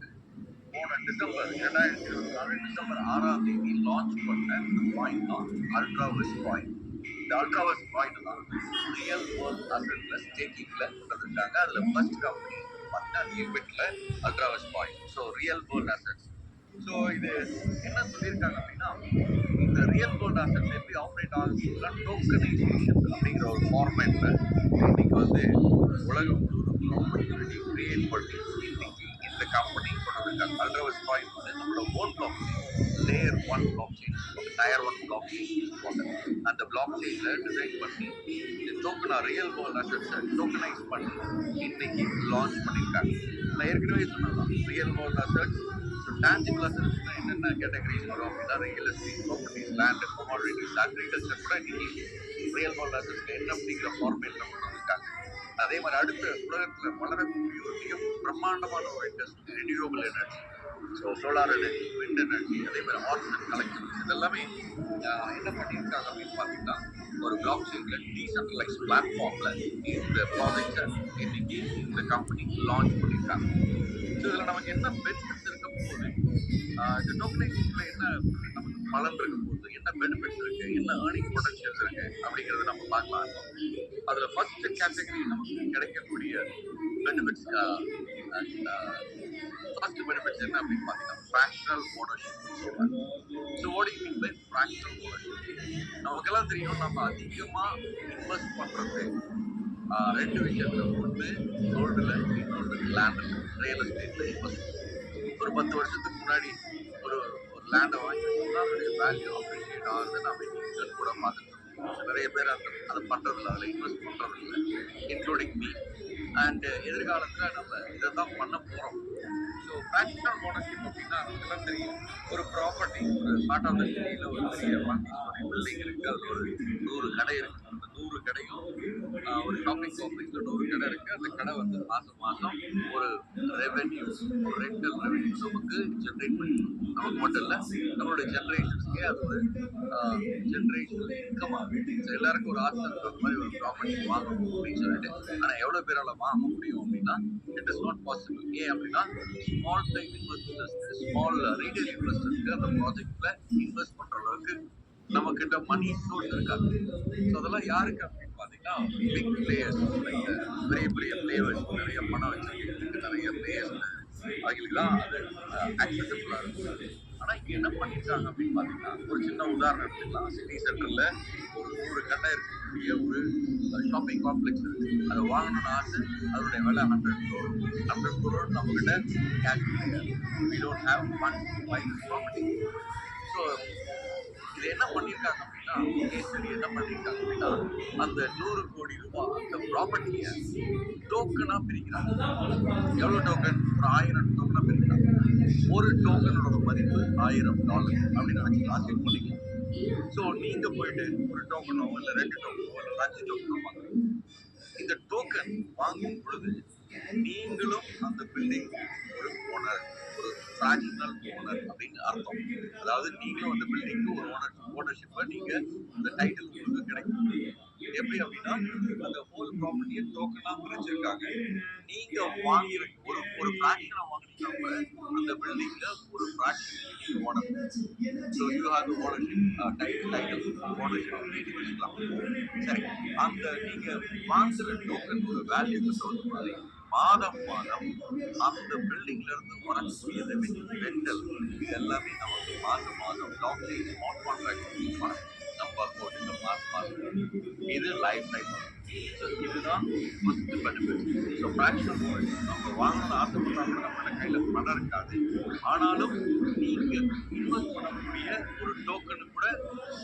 போன டிசம்பர் 2024 டிசம்பர் 6ஆம் தேதி லான்ச் பண்ண காயின் தான் அல்ட்ராவர்ஸ் காயின். இந்த அல்ட்ராவர்ஸ் காயின் தான் ரியல் வேர்ல்ட் அசட்ல ஸ்டேக்கிங்ல கொடுத்துருக்காங்க. அதுல ஃபர்ஸ்ட் கம்பெனி பார்த்தா லிமிட்ல Ultraverse coin. So real world assets. So இது என்ன சொல்லியிருக்காங்க அப்படின்னா இந்த ரியல் வேர்ல்ட் அசட்ஸ் எப்படி ஆப்ரேட் ஆகுதுன்னா டோக்கனைசேஷன் அப்படிங்கிற ஒரு ஃபார்மேட்ல இன்னைக்கு வந்து உலகம் முழுவதும் ஆப்பர்ச்சுனிட்டி கிரியேட் பண்ணி இன்னைக்கு இந்த கம்பெனி கொண்டு வந்திருக்காங்க. அல்ட்ராவர்ஸ் காயின் வந்து நம்மளோட own block layer 1 blockchain, tier 1 blockchain, அந்த பிளாக் செயின்ல டிசைன் பண்ணி இந்த டோக்கனா ரியல் வேர்ல்ட் அசட்ஸை டோக்கனைஸ் பண்ணி இன்னைக்கு லான்ச் பண்ணியிருக்காங்க. நான் ஏற்கனவே சொன்னதான் ரியல் வேர்ல்ட் அசட்ஸ். டான்ஜிபிள் அசட்ஸ்னா என்னென்ன கேட்டகரிஸ் வரும் அப்படின்னா real estate, properties, land, commodities, agriculture கூட இன்னைக்கு ரியல் வேர்ல்ட் அசட்ஸ்ல என்ன அப்படிங்கிற ஃபார்மேட்ல கொண்டு வந்திருக்காங்க. அதே மாதிரி அடுத்த உலகத்துல வளரக்கூடிய ஒரு மிக பிரம்மாண்டமான ஒரு industry renewable energy. So solar energy, wind energy, அதே மாதிரி ஆர்ட்ஸ் அண்ட் கலெக்ஷன்ஸ் இதெல்லாமே என்ன பண்ணியிருக்காங்க அப்படின்னு பார்த்தீங்கன்னா ஒரு பிளாக் செயின்ல டீசென்ட்ரலைஸ் பிளாட்ஃபார்ம்ல இந்த ப்ராஜெக்டை இன்னைக்கு இந்த கம்பெனி லான்ச் பண்ணியிருக்காங்க. ஸோ இதில் நமக்கு என்ன பெனிஃபிட்ஸ் இருக்க போகுது, இந்த டோக்கனைசேஷன்ல என்ன நமக்கு பலன் இருக்க போகுது, என்ன பெனிஃபிட்ஸ் இருக்கு, என்ன ஏர்னிங் பொட்டன்ஷியல்ஸ் இருக்கு அப்படிங்கிறத நம்ம பார்க்கலாம். அதுல ஃபர்ஸ்ட் கேட்டகரி நமக்கு கிடைக்கக்கூடிய பெனிஃபிட்ஸ், ஃபர்ஸ்ட் பெனிஃபிட்ஸ் என்ன அப்படின்னு பார்த்தீங்கன்னா ஃப்ராக்ஷனல் ஓனர்ஷிப் சொல்றாங்க. So what do you mean by fractional ownership? நமக்கெல்லாம் தெரியும் நம்ம அதிகமா இன்வெஸ்ட் பண்றது ரெண்டு விஷயத்துல, ஒன்று கோல்டுல, இன்னொன்று லேண்ட்ல, ரியல் எஸ்டேட்ல இன்வெஸ்ட். ஒரு 10 வருஷத்துக்கு முன்னாடி ஒரு லேண்டை வாங்கிட்டோம்னா அதோடைய வேல்யூ அப்ரிஷியேட் ஆகுது. நம்ம இன்னைக்கு கூட பார்த்துட்டு நிறைய பேர் அதை பண்றதில்ல, அதில் இன்வெஸ்ட் பண்றதில்ல, இன்க்ளூடிங் மீ. அண்ட் எதிர்காலத்தில் நம்ம இதை தான் பண்ண போகிறோம். ஸோ ஃப்ராக்ஷனல் ஓனர்ஷிப் அப்படின்னா நமக்குலாம் தெரியும், ஒரு ப்ராப்பர்ட்டி, ஒரு ஸ்டார்ட் ஆஃப் த சிட்டியில் ஒரு பெரிய மல்டி பில்டிங் இருக்குது, அதில் ஒரு 100 கடை இருக்குது. அந்த 100 கடையும் ஒரு ஷாப்பிங் காம்ப்ளெக்ஸில் 100 கடை இருக்குது. அந்த கடை வந்து மாதம் மாதம் ஒரு ரெவென்யூ, ஒரு ரெண்டல் ரெவென்யூ நமக்கு ஜென்ரேட் பண்ணி, நமக்கு மட்டும் இல்லை நம்மளுடைய ஜென்ரேஷன்ஸ்க்கே அது ஒரு ஜென்ரேஷனல் இன்கம் ஆகும். ஸோ எல்லாருக்கும் ஒரு ஆசை இருக்கிற மாதிரி ஒரு ப்ராப்பர்ட்டி வாங்கணும் அப்படின்னு சொல்லிட்டு, ஆனால் எவ்வளோ பேரால் வாங்க முடியும் அப்படின்னா இட் இஸ் நாட் பாசிபிள். ஏன் அப்படின்னா small time investors, small retail இன்வெஸ்டர்ஸ்க்கு அந்த ப்ராஜெக்ட்ல இன்வெஸ்ட் பண்ற அளவுக்கு நம்ம கிட்ட மணி சோர்ஸ் இருக்காது. ஸோ அதெல்லாம் யாருக்கு அப்படின்னு பார்த்தீங்கன்னா பிக் பிளேயர்ஸ், பெரிய பெரிய பிளேயர்ஸ், நிறைய பணம் வச்சிருக்க நிறைய பிளேயர்ஸ் அவங்களுக்கு தான் அது ஆக்சசபிளா இருக்கும். ஆனா இங்க என்ன பண்ணிருக்காங்க அப்படின்னு பாத்தீங்கன்னா ஒரு சின்ன உதாரணம் எடுத்துக்கலாம். சிட்டி சென்டர்ல ஒரு 100 கடை இருக்கக்கூடிய ஒரு ஷாப்பிங் காம்ப்ளெக்ஸ் இருக்கு. அதை வாங்கணும்னு ஆசை, அதோடைய விலை 100 crore. 100 crore நம்ம கிட்ட கேஷ் கிடையாது. We don't have funds to buy this property. So இது என்ன பண்ணிருக்காங்க அப்படின்னா, கேஸ்டடி என்ன பண்ணிருக்காங்க அப்படின்னா அந்த 100 கோடி ரூபாய் அந்த ப்ராப்பர்ட்டியை டோக்கனா பிரிக்கிறாங்க. எவ்வளவு டோக்கன்? ஒரு 1000 டோக்கனா பிரிக்கிறாங்க. ஒரு டோக்கனோட மதிப்பு $1000 அப்படின்னு நினைச்சுக்கலாம், செக் பண்ணிக்கலாம். ஸோ நீங்க போயிட்டு ஒரு டோக்கனோ இல்லை 2 டோக்கனோ இல்லை 5 டோக்கனோ வாங்குறீங்க. இந்த டோக்கன் வாங்கும் பொழுது நீங்களும் அந்த பில்டிங் ஒரு ஓனர், ஒரு ஃபிராக்ஷனல் ஓனர் அப்படின்னு அர்த்தம். அதாவது நீங்களும் அந்த பில்டிங்க்கு ஒரு ஓனர்ஷிப்பை நீங்க அந்த டைட்டில் உங்களுக்கு கிடைக்கும். எப்படி அப்படின்னா அந்த ஹோல் ப்ராப்பர்ட்டியை டோக்கனா பிரிச்சிருக்காங்க. நீங்க வாங்கி ஒரு ஒரு ஃபிராக்ஷனை வாங்கினீங்கன்னா கூட அந்த பில்டிங்ல ஒரு ஃபிராக்ஷன் நீங்க owner. So you have ownership title ownership அப்படின்னு வச்சுக்கலாம். சரி, அந்த நீங்க வாங்குற டோக்கனோட வேல்யூக்கு தகுந்த மாதிரி மாதம் அந்த பில்டிங்ல இருந்து வரக்கூடிய ரெண்டல் இது எல்லாமே நமக்கு மாதம் லாங் டைம் ஸ்மார்ட் கான்ட்ராக்ட் நம்ம அக்கௌண்ட்டுக்கு மாதம் இது லைஃப் டைம். இதுதான் first benefit. So fractional owners நம்ம வாங்கணும்னு ஆசைப்பட்டாலும் நம்மளோட கையில பணம் இருக்காது. ஆனாலும் நீங்க இன்வெஸ்ட் பண்ணக்கூடிய ஒரு டோக்கனு கூட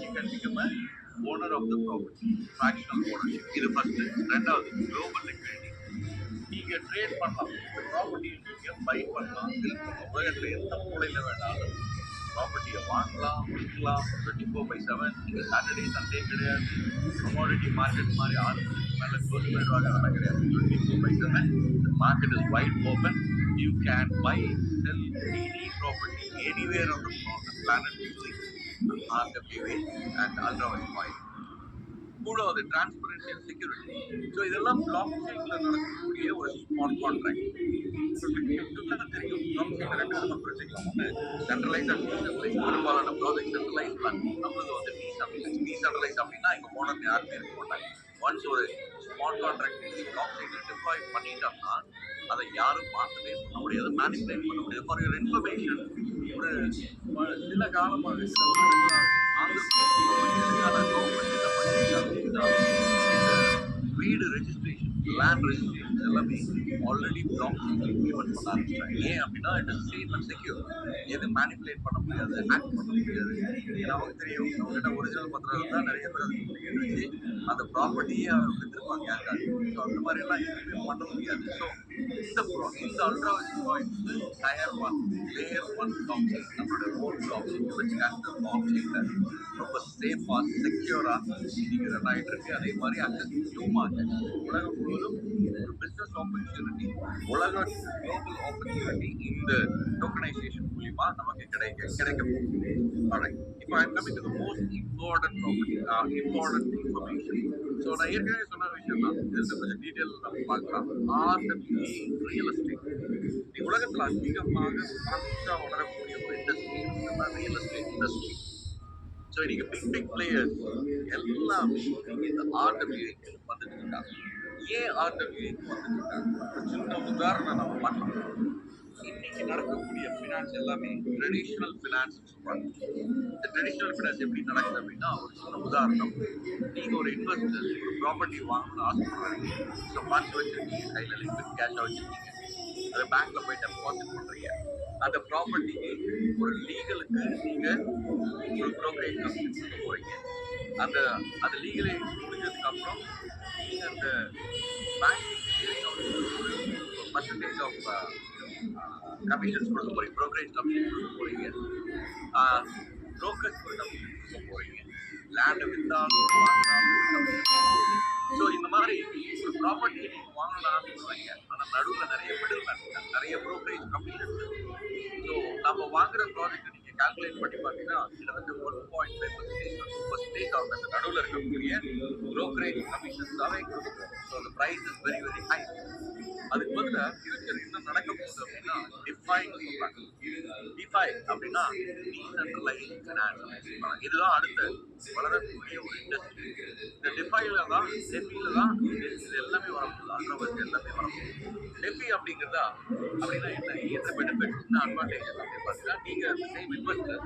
you can become a owner of the property. Fractional ownership. இது ஃபர்ஸ்ட். ரெண்டாவது குளோபல் லிக்விடிட்டி. நீங்க ட்ரேட் பண்ணலாம். இந்த ப்ராப்பர்ட்டியை நீங்க பை பண்ணலாம், செல் பண்ணலாம். உலகத்துல எந்த மூலையில வேணாலும் ப்ராப்பர்ட்டியை வாங்கலாம், விற்கலாம். 24/7. நீங்க சாட்டர்டே சண்டே கிடையாது. கமோடிட்டி மார்க்கெட் மாதிரி 6 மணிக்கு மேல க்ளோஸ் பண்ணிடுவாங்க, அதெல்லாம் கிடையாது. 24/7. The market is wide open. You can buy, sell any property anywhere on the planet using RWA and ultraviolet oil. மூணாவது டிரான்ஸ்பரன்சி அண்ட் செக்யூரிட்டி. ஸோ இதெல்லாம் பிளாக் செயின்ல நடக்கக்கூடிய ஒரு ஸ்மார்ட் கான்ட்ராக்ட். தெரியும் பிளாக் செயின் ரெண்டு விதமா பிரிச்சுக்கலாம். ஒன்று சென்ட்ரலைஸ் அண்ட் டீசென்ட்ரலைஸ். பெரும்பாலான ப்ராஜெக்ட் சென்ட்ரலைஸ் பிளான். நம்மளுக்கு வந்து டீசென்ட்ரலைஸ் அப்படின்னா இங்க ஓனர் யாருமே இருக்க மாட்டாங்க. ஒன்ஸ் ஒரு ஸ்மார்ட் கான்ட்ராக்ட் பிளாக் செயின்ல டிப்ளாய் பண்ணிட்டோம்னா அதை யாரும் மாற்றவே பண்ண முடியாது, மேனிபுலேட் பண்ண முடியாது. ஃபார் யுவர் இன்ஃபர்மேஷன், ஒரு சில காலமாக வீடு ரெஜிஸ்ட்ரேஷன், லேண்ட் ரெஜிஸ்ட்ரேஷன் எல்லாமே ஆல்ரெடி பிளாக் இம்ப்ளிமெண்ட் பண்ண ஆரம்பிச்சிட்டாங்க. ஏன் அப்படின்னா it is safe and secure. எது மேனிபுலேட் பண்ண முடியாது, ஹேக் பண்ண முடியாது. நமக்கு தெரியும், நம்மகிட்ட ஒரிஜினல் பத்திரம் இருந்தால் நிறைய பேர் அதுக்கு வச்சு அந்த ப்ராப்பர்ட்டியை வித்துருப்பாங்க யாருக்காது. ஸோ அந்த மாதிரி எல்லாம் எதுவுமே பண்ண முடியாது. ஸோ இந்த அல்ட்ராவைட் டயர் 1 லேயர் 1 பிளாக் செயின், நம்மளோட ஓன் பிளாக் செயின் வச்சு பிளாக் செயின்ல ரொம்ப சேஃபா செக்யூரா இன்னைக்கு ரன் ஆகிட்டு இருக்கு. அதே மாதிரி அங்கே நியூ மார்க்கெட், உலகம் முழுவதும் ஒரு பிசினஸ் ஆப்பர்ச்சுனிட்டி, உலக குளோபல் ஆப்பர்ச்சுனிட்டி இந்த டோக்கனைசேஷன் மூலியமா நமக்கு கிடைக்க போகுது. இப்போ ஐ coming to the most important information. So நான் ஏற்கனவே சொன்ன விஷயம் தான், இதில் கொஞ்சம் டீட்டெயில் நம்ம பார்க்கலாம். RWA ரியல் எஸ்டேட் உலகத்தில் அதிகமாக ஃபாஸ்ட்டாக வளரக்கூடிய ஒரு industry real estate industry. So இன்னைக்கு பிக் பிளேயர்ஸ் எல்லாமே இந்த RWAக்கு வந்துட்டு இருக்காங்க. ஏன் RWAக்கு வந்துட்டு இருக்காங்க? ஒரு சின்ன உதாரணம் நம்ம பண்ணலாம். இன்னைக்கு நடக்கக்கூடிய ஃபினான்ஸ் எல்லாமே ட்ரெடிஷ்னல் ஃபினான்ஸ் சொல்றாங்க. இந்த ட்ரெடிஷ்னல் ஃபினான்ஸ் எப்படி நடக்குது அப்படின்னா, ஒரு சின்ன உதாரணம். நீங்க ஒரு இன்வெஸ்டர் ஒரு ப்ராப்பர்ட்டி வாங்கணும்னு ஆசைப்படுறீங்க. ஸோ ஃபண்ட்ஸ் வச்சிருக்கீங்க, கையில் லிக்விட் கேஷாக வச்சிருக்கீங்க, அதை பேங்க்ல போய் டெபாசிட் பண்றீங்க. அந்த ப்ராப்பர்ட்டிக்கு ஒரு லீகலுக்கு நீங்க ஒரு ப்ரோக்கரேஜ் கம்பெனி கொடுக்க போறீங்க. அது லீகலை முடிஞ்சதுக்கு அப்புறம் நீங்க அந்த பேங்க் ஒரு பர்சன்டேஜ் ஆஃப் கமிஷன்ஸ் கொடுக்க போறீங்க, ப்ரோக்கரேஜ் கமிஷன் கொடுக்க போறீங்க, ப்ரோக்கர்ஸ் கமிஷன் கொடுக்க போறீங்க, லேண்டை வித்தாலும் வாங்கினாலும் கமிஷன். ஸோ இந்த மாதிரி ஒரு ப்ராப்பர்ட்டியை நீங்க வாங்கணும்னு ஆசைப்படுவீங்க, ஆனால் நடுவில் நிறைய மிடில் மேன் இருக்காங்க, நிறைய ப்ரோக்கரேஜ் கமிஷன்ஸ். ஸோ நம்ம வாங்குற ப்ராஜெக்ட் நீங்க கால்குலேட் பண்ணி பார்த்தீங்கன்னா கிட்டத்தட்ட 1.5% ஆஃப் அந்த நடுவில் இருக்கக்கூடிய ப்ரோக்கரேஜ் கமிஷன்ஸாவே கொடுக்கும். ஸோ அந்த price is very very high. அதுக்கு பதிலாக ஃபியூச்சர் என்ன நடக்க போகுது அப்படின்னா டிஃபைன்னு சொல்றாங்க. டிஃபை அப்படின்னா டீசென்ட்ரலைஸ் ஃபினான்ஸ். இதுதான் அடுத்த வளரக்கூடிய ஒரு இண்டஸ்ட்ரி. இந்த டிஃபைல தான் இது எல்லாமே வரப்போகுது, அல்ட்ராவைட் எல்லாமே வரப்போகுது. டெஃபி அப்படிங்கிறதா அப்படின்னா என்ன பெனிஃபிட், என்ன அட்வான்டேஜ் அப்படின்னு பார்த்தீங்கன்னா, நீங்க same investor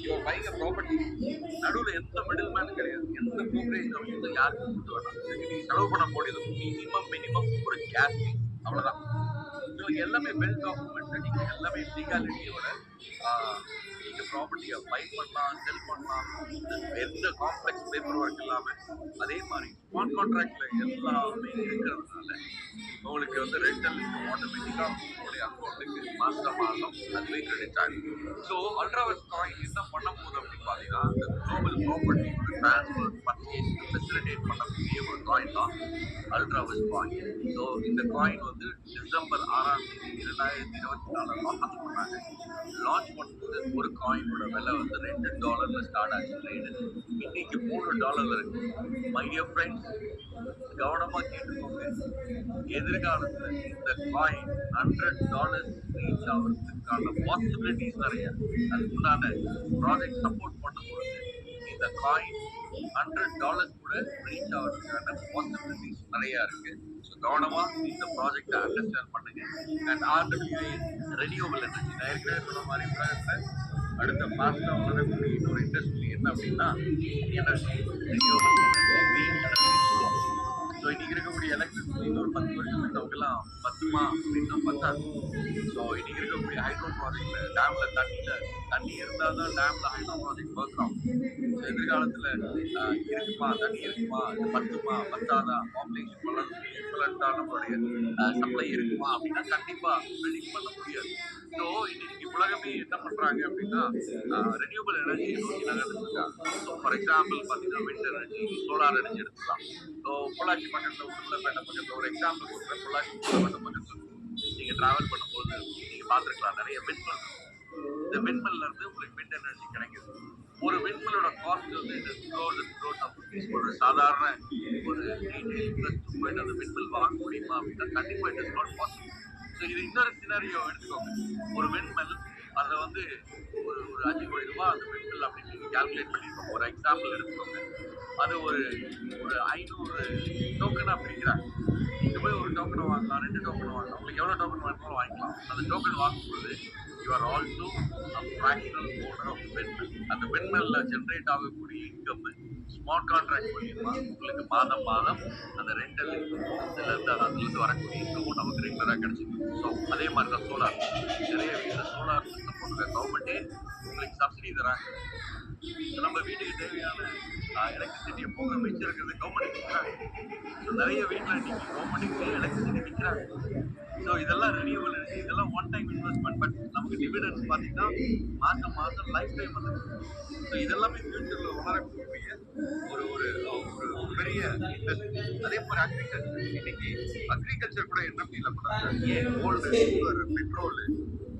your பைங் a property, நடுவில் எந்த மிடில் மேன் கிடையாது, எந்த ப்ரோக்கரேஜ் கமிஷன் யாருக்கும் கொடுத்து வேண்டாம். நீங்க செலவு பண்ண போடியது மினிமம் ஒரு கேஷ் ஃபீஸ், அவ்வளவுதான். ஸோ எல்லாமே வெல் டாக்குமெண்டட், நீங்க எல்லாமே லீகாலிட்டியோட நீங்க ப்ராப்பர்ட்டியை பை பண்ணலாம், செல் பண்ணலாம், எந்த காம்ப்ளெக்ஸ் பேப்பர் ஒர்க் இல்லாம. அதே மாதிரி ஸ்மார்ட் கான்ட்ராக்ட்ல எல்லாமே இருக்கிறதுனால உங்களுக்கு வந்து ரெண்டல் இன்கம் ஆட்டோமேட்டிக்கா உங்களுடைய அக்கௌண்ட்டுக்கு மாசம் அதுவே கிரெடிட் ஆகும். ஸோ அல்ட்ராவைட் காயின் என்ன பண்ண போகுது அப்படின்னு பார்த்தீங்கன்னா, இந்த global property transfer purchase facilitate பண்ணக்கூடிய ஒரு காயின் தான் அல்ட்ராவஸ் காயின். ஸோ இந்த காயின் வந்து டிசம்பர் 6ஆம் தேதி 2024 லான்ச் பண்ணாங்க. லான்ச் பண்ணும்போது ஒரு காயினோட விலை வந்து $2 ஸ்டார்ட் ஆச்சு ட்ரேடு. இன்னைக்கு $3 இருக்கு. மை டியர் ஃப்ரெண்ட்ஸ், கவனமா கேட்டுக்கோங்க. எதிர்காலத்துல இந்த காயின் $100 ரீச் ஆகிறதுக்கான பாசிபிலிட்டிஸ் நிறைய. அதுக்குண்டான ப்ராஜெக்ட் சப்போர்ட் பண்ணும்போது இந்த காயின் $100 கூட ரீச் ஆகிறதுக்கான பாசிபிலிட்டிஸ் நிறைய இருக்கு. ஸோ கவனமா இந்த ப்ராஜெக்டை அண்டர்ஸ்டாண்ட் பண்ணுங்க. அண்ட் RWA ரெனியூவபிள் எனர்ஜி, நான் ஏற்கனவே சொன்ன மாதிரி உலகத்துல அடுத்த ஃபாஸ்டா வளரக்கூடிய இன்னொரு இண்டஸ்ட்ரி என்ன அப்படின்னா energy, renewable energy, green energy. So இன்னைக்கு இருக்கக்கூடிய எலக்ட்ரிசிட்டி ஒரு 10 வருஷம் இருக்கவங்கெல்லாம் பத்துமா அப்படின்னா பத்தாது. ஸோ இன்னைக்கு இருக்கக்கூடிய ஹைட்ரோ ப்ராஜெக்ட்ல டேம்ல தண்ணி இருந்தால் தான் டேம்ல ஹைட்ரோ ப்ராஜெக்ட் ஒர்க் ஆகும். ஸோ எதிர்காலத்தில் இருக்குமா தண்ணி இருக்குமா, பத்துமா பத்தாதா, பாப்புலேஷன் வளர்ந்தால் நம்மளுடைய சப்ளை இருக்குமா அப்படின்னா கண்டிப்பா ப்ரெடிக்ட் பண்ண முடியாது. ஸோ இன்னைக்கு உலகமே என்ன பண்றாங்க அப்படின்னா ரெனியூவபிள் எனர்ஜி நோக்கி நகர்ந்துருக்காங்க. ஸோ ஃபார் எக்ஸாம்பிள் பார்த்தீங்கன்னா விண்ட் எனர்ஜி, சோலார் எனர்ஜி எடுத்துக்கலாம். ஸோ பொள்ளாச்சி பக்கத்தில் உடுமலைப்பேட்டை பக்கத்தில் ஒரு எக்ஸாம்பிள் கொடுக்குறேன். பொள்ளாச்சி பக்கத்தில் நீங்க டிராவல் பண்ணும்போது நீங்க பார்த்துருக்கலாம் நிறைய விண்மெல். இந்த விண்மெல்ல இருந்து உங்களுக்கு விண்ட் எனர்ஜி கிடைக்குது. ஒரு விண்மெலோட காஸ்ட் வந்து ஒரு சாதாரண ஒரு போயிட்டு அந்த விண்மெல் வாங்க முடியுமா அப்படின்னா கண்டிப்பா it is not possible. So இது இன்னொரு சினாரியோ எடுத்துக்கோங்க. ஒரு விண்மெல் அதை வந்து ஒரு ஒரு 5 கோடி ரூபாய் அந்த விண்மெல் அப்படின்னு நீங்க கால்குலேட் பண்ணிருக்கோம். ஒரு எக்ஸாம்பிள் எடுத்துக்கோங்க. அது ஒரு 500 டோக்கனா பிரிக்கிறாங்க. நீங்க போய் ஒரு டோக்கனை வாங்கலாம், 2 டோக்கன் வாங்கலாம், உங்களுக்கு எவ்வளவு டோக்கன் வேணுமோ வாங்கிக்கலாம். அந்த டோக்கன் வாங்கும்போது you are also a fractional owner of the windmill. அந்த விண்மெல்ல ஜென்ரேட் ஆகக்கூடிய இன்கம் ஸ்மார்ட் கான்ட்ராக்ட் மூலியமா உங்களுக்கு மாதம் அந்த ரெண்டல் அதுலேருந்து வரக்கூடிய இன்கமும் நமக்கு ரெகுலராக கிடைச்சிருக்கு. ஸோ அதே மாதிரி தான் சோலார். நிறைய வீட்டில் சோலார் சிஸ்டம் போடுற கவர்மெண்டே உங்களுக்கு சப்சிடி தராங்க. நம்ம வீட்டுக்கு தேவையான எலக்ட்ரிசிட்டியை போக வச்சிருக்கிறது கவர்மெண்ட் விற்கிறாங்க. நிறைய வீட்டில் இன்னைக்கு கவர்மெண்ட்டுக்கு எலக்ட்ரிசிட்டி விற்கிறாங்க. ஸோ இதெல்லாம் ரெனியூவபிள் எனர்ஜி, இதெல்லாம் ஒன் டைம் இன்வெஸ்ட்மெண்ட். பட் நமக்கு டிவிடெண்ட்ஸ் பார்த்தீங்கன்னா மாதம் லைஃப் டைம் வந்து. ஸோ இதெல்லாமே ஃபியூச்சரில் வளரக்கூடிய ஒரு ஒரு ஒரு பெரிய இண்டஸ்ட்ரி. அதே மாதிரி அக்ரிகல்ச்சர். இன்னைக்கு அக்ரிகல்ச்சர் கூட என்ன ஃபீல் பண்ணுறாங்க, ஏன் கோல்டு, சுகர், பெட்ரோல்,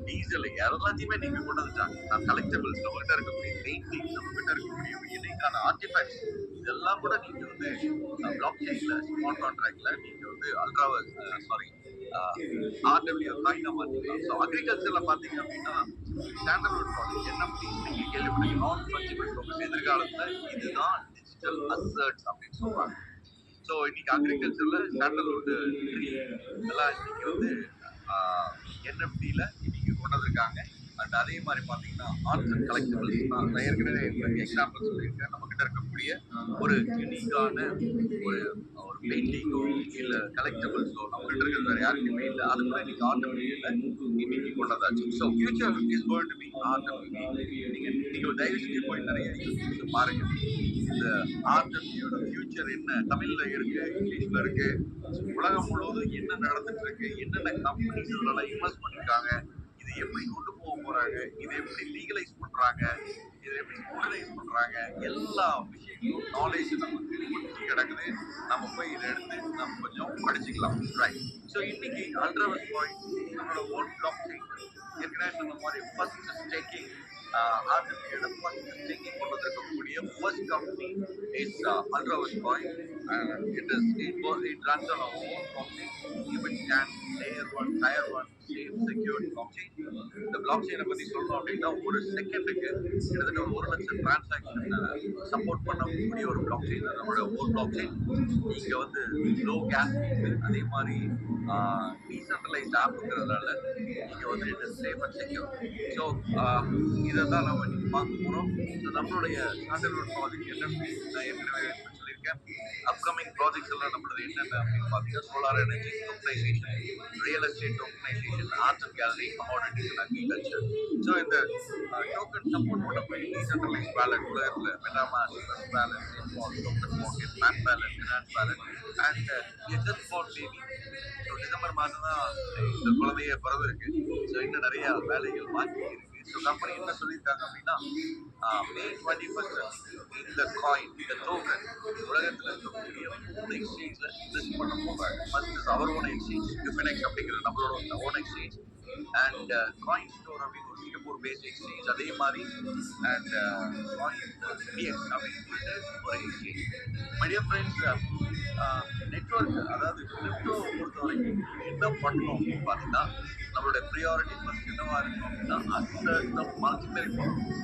டீசல் எல்லாத்தையுமே நீங்க கொண்டு வந்துட்டாங்க. கலெக்டபிள்ஸ் நம்மகிட்ட இருக்கக்கூடிய பெயிண்டிங்ஸ், நம்மகிட்ட இருக்கக்கூடிய யூனிக்கான ஆர்டிஃபேக்ட்ஸ் இதெல்லாம் கூட நீங்க வந்து பிளாக் செயின்ல ஸ்மார்ட் கான்ட்ராக்ட்ல நீங்க வந்து RWA காயினா மாத்திக்கலாம். ஸோ அக்ரிகல்ச்சர்ல பாத்தீங்க அப்படின்னா ஸ்டாண்டர்ட் ப்ராடக்ட் NFT நீங்க கேள்விப்பட்டீங்க, நான் ஃபஞ்சிபிள் டோக்கன். எதிர்காலத்துல இதுதான் டிஜிட்டல் அசெட்ஸ் அப்படின்னு சொல்றாங்க. ஸோ இன்னைக்கு அக்ரிகல்ச்சர்ல ஸ்டாண்டர்ட் எல்லாம் இன்னைக்கு வந்து NFTல இன்னைக்கு கொண்டு வந்திருக்காங்க. அண்ட் அதே மாதிரி பார்த்தீங்கன்னா ஆர்ட்ஸ் அண்ட் கலெக்டபிள்ஸ் நான் ஏற்கனவே எக்ஸாம்பிள் சொல்லியிருக்கேன். நம்ம கிட்ட இருக்கக்கூடிய ஒரு யூனிக்கான ஒரு ஒரு பெயிண்டிங்கோ இல்லை கலெக்டபிள்ஸோ நம்ம கிட்ட இருக்கிறது வேற யாருக்குமே இல்லை. அது கூட இன்னைக்கு RWA இன்னைக்கு கொண்டு வந்தாச்சு. So future is going to be RWA. நீங்க தயவு செஞ்சு போய் நிறைய யூடியூப்ஸ் பாருங்க. இந்த RWA ஃபியூச்சர் என்ன தமிழ்ல இருக்கு, இங்கிலீஷ்ல இருக்கு, உலகம் முழுவதும் என்ன நடந்துட்டு இருக்கு, என்னென்ன கம்பெனிஸ் இதெல்லாம் இன்வெஸ்ட் பண்ணிருக்காங்க, இது எப்படி கொண்டு போக போறாங்க, இது எப்படி லீகலைஸ் பண்றாங்க, இது எப்படி மாடலைஸ் பண்றாங்க, எல்லா விஷயங்களும் நாலேஜ் நமக்கு ஒட்டி கிடக்குது. நம்ம போய் இதை எடுத்து நம்ம கொஞ்சம் படிச்சுக்கலாம். ரைட். ஸோ இன்னைக்கு அல்ட்ராவஸ் பாயிண்ட் நம்மளோட ஓன் பிளாக் செயின் ஏற்கனவே சொன்ன மாதிரி first staking RWA first staking கொண்டு வந்திருக்கக்கூடிய first company is Ultraverse point. It runs on our own blockchain, which can layer 1, tier 1, safe, secured blockchain. இந்த blockchain பத்தி சொல்லணும் அப்படின்னா ஒரு செகண்டுக்கு கிட்டத்தட்ட 1 லட்சம் டிரான்சாக்ஷன் சப்போர்ட் பண்ணக்கூடிய ஒரு blockchain நம்மளோட ஓன் blockchain. இங்க வந்து லோ கேஸ், அதே மாதிரி டீசென்ட்ரலைஸ்ட் ஆப்ங்கிறதுனால நீங்க வந்து it is safe and secure. So இதை தான் நம்ம இன்னைக்கு பார்க்க போறோம். ஸோ நம்மளுடைய ஸ்டாண்டர்ட் ப்ராஜெக்ட் NFT நான் ஏற்கனவே சொல்லியிருக்கேன். அப்கமிங் ப்ராஜெக்ட்ஸ் எல்லாம் நம்மளது என்னென்ன அப்படின்னு பார்த்தீங்கன்னா solar energy tokenization, real estate tokenization, arts and gallery, commodities and agriculture. So இந்த டோக்கன் சப்போர்ட் பண்ணக்கூடிய டீசென்ட்ரலைஸ்ட் வேலட் உலகத்தில் MetaMask, Trust Wallet, token market, man wallet, finance wallet and just for baby. So December மாதம் தான் இந்த குழந்தைய பிறந்திருக்கு. So இன்னும் நிறைய வேலைகள் பாக்கி இருக்கு. ஸோ கம்பெனி என்ன சொல்லியிருக்காங்க அப்படின்னா மே 21st இந்த காயின் இந்த டோக்கன் உலகத்தில் இருக்கக்கூடிய 3 எக்ஸ்சேஞ்சில் லிஸ்ட் பண்ண போகிறாங்க. First is our own exchange, Phoenix அப்படிங்கிற நம்மளோட own exchange, and coin store அப்படின்னு ஒரு சிங்கப்பூர் பேஸ்ட் எக்ஸ்சேஞ்ச், அதே மாதிரி அண்ட் காயின் டிஎக்ஸ் அப்படின்னு சொல்லிட்டு ஒரு எக்ஸ்சேஞ்ச். மைடியா ஃப்ரெண்ட்ஸ், நெட்வொர்க் அதாவது கிரிப்டோ பொறுத்த வரைக்கும் என்ன பண்ணணும் அப்படின்னு பார்த்தீங்கன்னா, நம்மளுடைய ப்ரியாரிட்டி ஃபர்ஸ்ட் என்னவா இருக்கும் அப்படின்னா அசட்டை மல்டிப்ளை பண்ணணும்.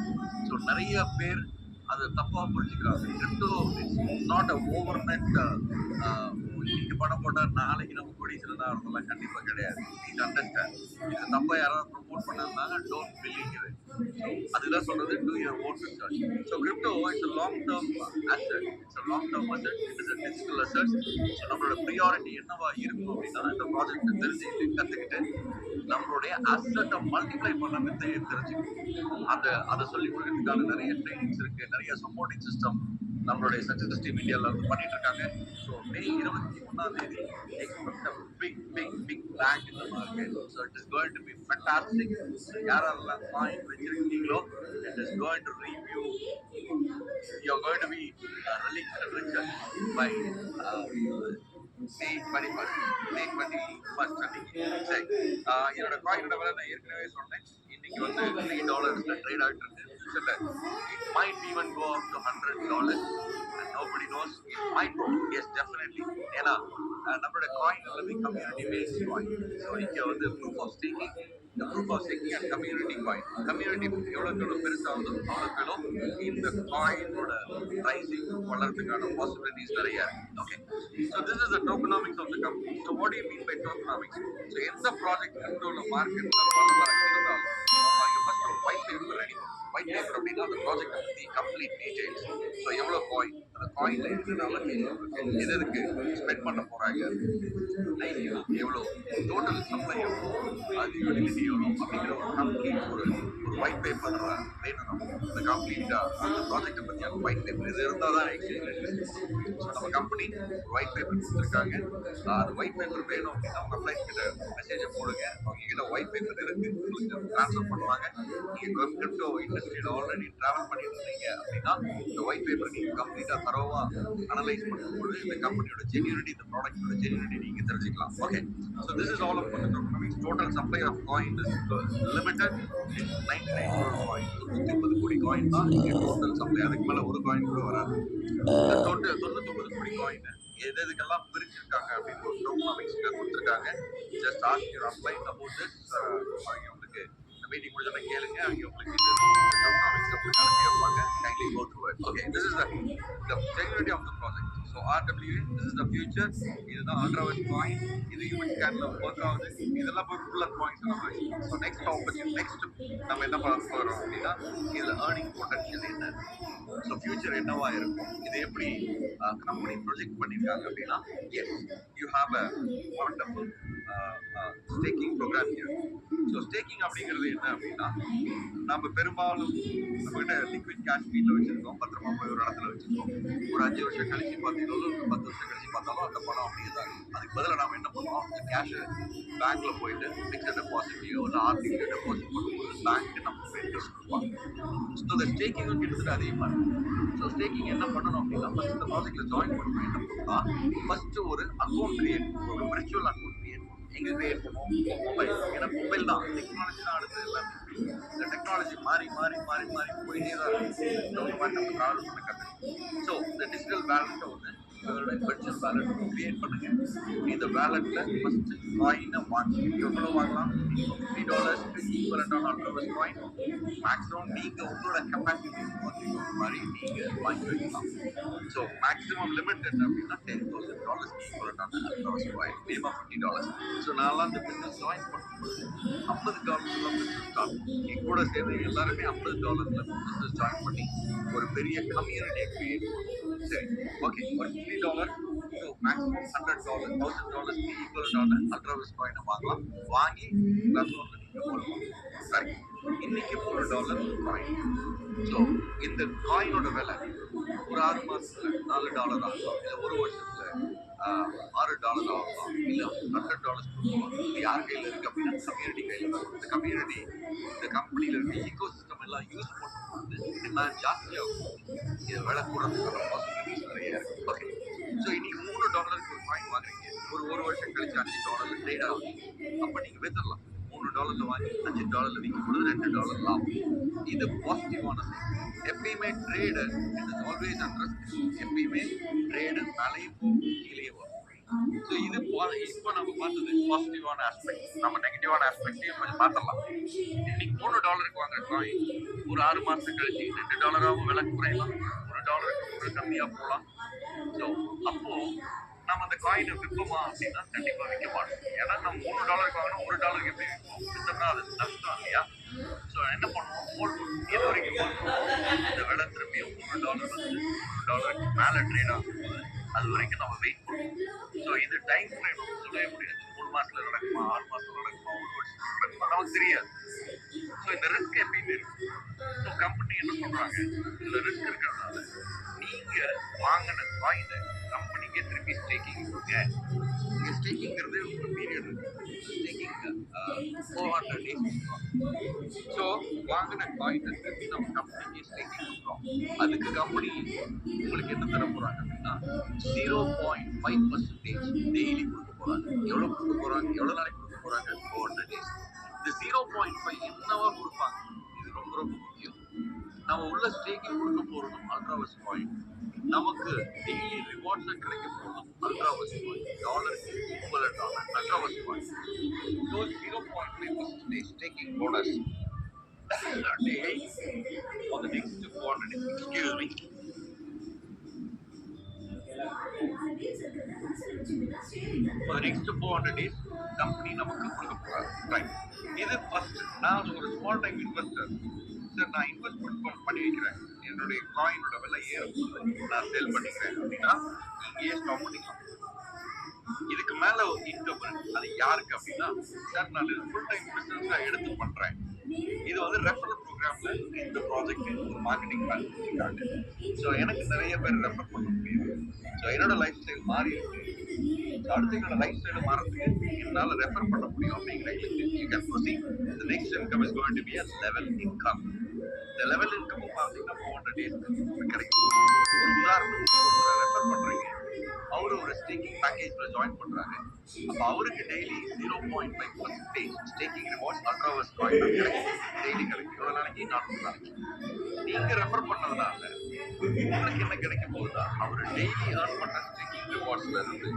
ஸோ நிறைய பேர் அதை தப்பாக புரிஞ்சுக்கிறாங்க. Crypto it's not a over net இன்னைக்கு பணம் போட்டால் நாளைக்கு நம்ம கொடிக்கிறதா இருந்தெல்லாம் கண்டிப்பாக கிடையாது. Please understand. இது தப்பாக யாராவது ப்ரொமோட் பண்ணதுனால டோன்ட் பிலீவ் இது. அதுதான் சொல்றது two your own research. So crypto it's a long term asset. It's a long term asset. It is a digital asset. So நம்மளோட ப்ரியாரிட்டி என்னவா இருக்கும் அப்படின்னா இந்த ப்ராஜெக்ட் தெரிஞ்சுக்கிட்டு கற்றுக்கிட்டு நம்மளுடைய அசட்டை மல்டிப்ளை பண்ண வித்தையை தெரிஞ்சுக்கணும். அதை சொல்லி கொடுக்கறதுக்கான நிறைய ட்ரைனிங்ஸ் இருக்கு, நிறைய சப்போர்ட்டிங் சிஸ்டம் நம்மளுடைய சக்சஸ் டீம் இந்தியாவில் வந்து பண்ணிட்டு இருக்காங்க. So May 21 expect big big big bang இந்த market. So it is going to be fantastic. யாரெல்லாம் காயின் வச்சிருக்கீங்களோ it is going to review. You are going to be richer by May 21st. சரி, என்னோட காயினோட விலை நான் ஏற்கனவே சொன்னேன். இன்னைக்கு வந்து $3 ட்ரேட் ஆகிட்டு இருக்கு. ஃபியூச்சர்ல it might even go up to $100 and nobody knows. It might go, yes definitely. ஏன்னா நம்மளோட காயின் எல்லாமே கம்யூனிட்டி பேஸ்ட் காயின். ஸோ இங்கே வந்து proof of staking and community coin. Community எவ்வளோ பெருசாகுதோ அவ்வளோ இந்த காயினோட ப்ரைஸிங் வளர்றதுக்கான பாசிபிலிட்டிஸ் நிறைய இருக்கு. Okay, so this is the tokenomics of the company. So what do you mean by tokenomics? So எந்த ப்ராஜெக்ட் கிரிப்டோவில் மார்க்கெட்டில் இருந்தாலும் ஃபர்ஸ்ட் ஒரு ஒயிட் பேப்பர் ரெடி பண்ணும். ஒயிட் பேப்பர் அப்படின்னா அந்த ப்ராஜெக்ட் பற்றி கம்ப்ளீட் டீடைல்ஸ். ஸோ எவ்வளோ காயின், அந்த காயினில் என்னென்ன எதுக்கு ஸ்பெண்ட் பண்ண போகிறாங்க, எவ்வளோ டோட்டல் சப்ளை எவ்வளோ, அது யூட்டிலிட்டி எவ்வளோ அப்படிங்கிற ஒரு கம்ப்ளீட் ஒரு ஒயிட் பேப்பர் வேணும். அந்த கம்ப்ளீட்டாக அந்த ப்ராஜெக்டை பற்றியான ஒயிட் பேப்பர் இது இருந்தால் தான் எக்ஸ்சேஞ்சில். ஸோ நம்ம கம்பெனி ஒரு ஒயிட் பேப்பர் கொடுத்துருக்காங்க. அந்த ஒயிட் பேப்பர் வேணும் அப்படின்னா அவங்க அப்ளைன் கிட்ட மெசேஜை போடுங்க. அவங்க கிட்ட ஒயிட் பேப்பர் இருக்கு, உங்களுக்கு ட்ரான்ஸ்ஃபர் பண்ணுவாங்க. நீங்கள் கிரிப்டோ இண்டஸ்ட்ரியில் ஆல்ரெடி ட்ராவல் பண்ணிட்டு இருந்தீங்க அப்படின்னா இந்த ஒயிட் பேப்பர் நீங்கள் கம்ப்ளீட்டாக தரோவாக அனலைஸ் பண்ணும்போது இந்த கம்பெனியோட ஜென்யூனிட்டி, இந்த ப்ராடக்டோட ஜென்யூனிட்டி நீங்கள் தெரிஞ்சுக்கலாம். Okay, so this is all about the tokenomics. Total supply of coin is limited. 99 crore coin, 130 கோடி காயின் தான் டோட்டல் சப்ளை. அதுக்கு மேலே ஒரு காயின் கூட வராது. இந்த டோட்டல் 99 கோடி காயின் எதுக்கெல்லாம் பிரிச்சிருக்காங்க அப்படின்னு ஒரு டோக்கனாமிக்ஸ்ல கொடுத்துருக்காங்க. Just ask your upline about this. அவங்க உங்களுக்கு இந்த மீட்டிங் முடிஞ்சோட கேளுங்க. அவங்க உங்களுக்கு டோக்கனாமிக்ஸ் உங்களுக்கு அனுப்பி வைப்பாங்க. Kindly go through it. Okay, this is the genuinity of the project. So RWA, this is the future. இதுதான் அல்ட்ராவெட் காயின். இது ஹியூமன் ஸ்கேன்ல ஒர்க் ஆகுது. இதெல்லாம் போய் ஃபுல்லாக காயின்ஸ் நம்ம வச்சுக்கணும். ஸோ நெக்ஸ்ட் நம்ம என்ன பண்ண போகிறோம் அப்படின்னா இதில் ஏர்னிங் பொட்டன்ஷியல் என்ன, ஸோ ஃபியூச்சர் என்னவா இருக்கும், இது எப்படி கம்பெனி ப்ரொஜெக்ட் பண்ணியிருக்காங்க அப்படின்னா, yes you have a wonderful staking program here. So staking அப்படிங்கிறது என்ன அப்படின்னா, நம்ம பெரும்பாலும் நம்மகிட்ட லிக்விட் கேஷ் வீட்டில் வச்சிருக்கோம், பத்திரமா போய் ஒரு இடத்துல வச்சிருக்கோம். ஒரு 5 வருஷம் கழிச்சு பார்த்தீங்களோ, ஒரு 10 வருஷம் கழிச்சு பார்த்தாலும் அந்த பணம் அப்படியே தான் இருக்கும். அதுக்கு பதிலாக நம்ம என்ன பண்ணுவோம், அந்த கேஷை பேங்க்ல போயிட்டு ஃபிக்ஸட் டெபாசிட்லையோ இல்லை ஆர்டிஐ டெபாசிட் பண்ணும்போது பேங்க்கு நமக்கு இன்ட்ரெஸ்ட் கொடுப்பாங்க. ஸோ இந்த ஸ்டேக்கிங்கும் கிட்டத்தட்ட அதிகமாக இருக்கும். ஸோ ஸ்டேக்கிங் என்ன பண்ணணும் அப்படின்னா, ஃபர்ஸ்ட் இந்த ப்ராஜெக்ட்ல ஜாயின் பண்ணணும். என்ன பண்ணலாம், ஃபர்ஸ்ட் ஒரு அக்கௌண்ட் கிரியேட் பண்ணணும், ஒரு விர்ச்சுவல் அக்கௌண்ட் கிரியேட் பண்ணணும். எங்க கிரியேட் பண்ணுவோம், மொபைல். ஏன்னா மொபைல் தான் டெக்னாலஜி தான் அடுத்து எல்லாமே. இந்த டெக்னாலஜி மாறி போயிட்டே தான் இருக்கு. இந்த மாதிரி நம்ம ட்ராவல் பண்ண கற்றுக்கணும். ஸோ இந்த டிஜிட்டல் வேலெட்டை வந்து அதோட விர்ச்சுவல் வேலெட் கிரியேட் பண்ணுங்க. இந்த வேலெட்ல ஃபர்ஸ்ட் காயினை வாங்கி எவ்வளோ வாங்கலாம், $3 ஈக்குவலண்டான அல்ட்ராவெட் காயின் மேக்ஸிமம் நீங்க உங்களோட கெப்பாசிட்டி மாதிரி நீங்க வாங்கி வைக்கலாம். ஸோ மேக்ஸிமம் லிமிட் என்ன அப்படின்னா $10,000 ஈக்குவலண்டான அல்ட்ராவெட் காயின், மினிமம் $50. ஸோ நான்லாம் இந்த பிஸ்னஸ் ஜாயின் பண்ணும்போது $50 பிஸ்னஸ் ஸ்டார்ட். என் கூட சேர்ந்து எல்லாருமே $50 பிஸ்னஸ் ஜாயின் பண்ணி ஒரு பெரிய கம்யூனிட்டியை கிரியேட் பண்ணுவோம். சரி, ஓகே, ஒரு $50 ஸோ மேக்ஸிமம் $100,000 ஈக்குவலண்டான அல்ட்ராவெட் காயினை வாங்கலாம். வாங்கி பிளாட்ஃபார்ம்ல நீங்க போடலாம். சரி, இன்னைக்கு $1 காயின். ஸோ இந்த காயினோட விலை ஒரு 6 மாசத்துல $4 ஆகும், இல்லை ஒரு வருஷத்துல $6 ஆகலாம், இல்ல $100 கொடுக்கலாம். இது யார் கையில இருக்கு அப்படின்னா கம்யூனிட்டி கையில தான். இந்த கம்யூனிட்டி இந்த கம்பெனில இருக்க ஈகோ சிஸ்டம் எல்லாம் யூஸ் பண்ணும்போது டிமாண்ட் ஜாஸ்தியாகும். இது விலை கூடறதுக்கான பாசிபிலிட்டிஸ் நிறைய இருக்கு. ஓகே, ஸோ இன்னைக்கு $3க்கு ஒரு காயின் வாங்குறீங்க, ஒரு வருஷம் கழிச்சு $5 ட்ரேட் ஆகும். அப்ப நீங்க வித்துடலாம். $3 வாங்கி $5 விற்கும் பொழுது $2 லாபம். இது பாசிட்டிவான எப்பயுமே trade it is always under எப்பயுமே ட்ரேடு மேலேயும் போகும் கீழேயும் வரும். ஸோ இது இப்போ நம்ம பார்த்தது பாசிட்டிவான ஆஸ்பெக்ட். நம்ம நெகட்டிவான ஆஸ்பெக்டையும் கொஞ்சம் பார்த்துடலாம். இன்னைக்கு $3க்கு வாங்குற காயின் ஒரு 6 மாசம் கழிச்சு $2 விலை குறையலாம், $1 கம்மியா போகலாம். ஸோ அப்போ நம்ம அந்த காயினை விற்போமா அப்படின்னா கண்டிப்பா விற்க மாட்டோம். ஏன்னா நம்ம $3க்கு வாங்கினா $1 எப்படி விற்போம்? வித்தோம்னா அது நஷ்டம் இல்லையா? ஸோ என்ன பண்ணுவோம், ஹோல்ட் பண்ணுவோம். இது வரைக்கும் இந்த விலை திரும்பியும் $1 வந்து $1க்கு மேலே ட்ரேட் ஆகும்போது அது வரைக்கும் நம்ம வெயிட் பண்ணுவோம். ஸோ இது டைம் ஃப்ரேம் நம்ம சொல்லவே முடியாது. 3 மாசத்துல நடக்குமா, 6 மாசத்துல நடக்குமா, 1 வருஷத்துல நடக்குமா நமக்கு தெரியாது. ஸோ இந்த ரிஸ்க் எப்பயுமே இருக்கு. ஸோ கம்பெனி என்ன சொல்றாங்க, இதுல ரிஸ்க் இருக்கிறதுனால நீங்க வாங்கின காயினை கம்பெனிக்கே திருப்பி ஸ்டேக்கிங் கொடுங்க. இங்க ஸ்டேக்கிங்கிறது ஒரு பீரியட் இருக்கு. Staking 400 days. ஸோ வாங்கின காயினை திருப்பி நம்ம கம்பெனிக்கே ஸ்டேக்கிங் கொடுக்குறோம். அதுக்கு கம்பெனி உங்களுக்கு என்ன தர போறாங்க அப்படின்னா 0.5% டெய்லி கொடுக்க போறாங்க. எவ்வளவு கொடுக்க போறாங்க, எவ்வளவு நாளைக்கு கொடுக்க போறாங்க? 400 days. இந்த 0.5 என்னவா கொடுப்பாங்க, இது ரொம்ப ரொம்ப முக்கியம். நம்ம உள்ள ஸ்டேக்கிங் கொடுக்க போறதும் அல்ட்ராவஸ் காயின், நமக்கு டெய்லி ரிவார்ட்ஸ் கிடைக்க போறதும் அல்ட்ராவஸ் காயின், டாலருக்கு ஈக்குவலன்டான Ultraverse coin. So 0.5% staking bonus daily for the next 400 days. Excuse me. For the next 400 days, company நமக்கு கொடுக்க போறாங்க. ரைட், இது ஃபர்ஸ்ட். நான் ஒரு ஸ்மால் டைம் இன்வெஸ்டர் சார், நான் இன்வெஸ்ட்மெண்ட் பண்ணி வைக்கிறேன், என்னுடைய காயினோட விலை ஏறும், நான் சேல் பண்ணிக்கிறேன் அப்படின்னா இங்கேயே ஸ்டாப் பண்ணிக்கலாம். இதுக்கு மேல இன்கம் இருக்கு, அது யாருக்கு அப்படின்னா சார் நான் ஃபுல் டைம் பிசினஸா எடுத்து பண்றேன். இது வந்து ரெஃபரல் ப்ரோக்ராம்ல இந்த ப்ராஜெக்ட் ஒரு மார்க்கெட்டிங் பிளான் வச்சிருக்காங்க. ஸோ எனக்கு நிறைய பேர் ரெஃபர் பண்ண முடியும். ஸோ என்னோட லைஃப் ஸ்டைல் மாறி இருக்கு. அடுத்து என்னோட லைஃப் ஸ்டைல் மாறதுக்கு என்னால் ரெஃபர் பண்ண முடியும் அப்படிங்கிற you can proceed. The next income is going to be a level income. இந்த லெவல் இன்கம் பார்த்தீங்கன்னா 400 days கிடைக்கும். ஒரு உதாரணத்துக்கு ஒருத்தரை ரெஃபர் பண்றீங்க, அவரு ஒரு ஸ்டேக்கிங் பேக்கேஜ்ல ஜாயின் பண்றாங்க. அப்ப அவருக்கு டெய்லி 0.5% ஸ்டேக்கிங் ரிவார்ட்ஸ் அல்ட்ராவஸ் காயின் கிடைக்கும். டெய்லி கிடைக்கும். எவ்வளவு நாளைக்கு? 4 நாளைக்கு. நீங்க ரெஃபர் பண்ணதுனால உங்களுக்கு என்ன கிடைக்க போகுதா, அவர் டெய்லி ஏர்ன் பண்ற ஸ்டேக்கிங் ரிவார்ட்ஸ்ல இருந்து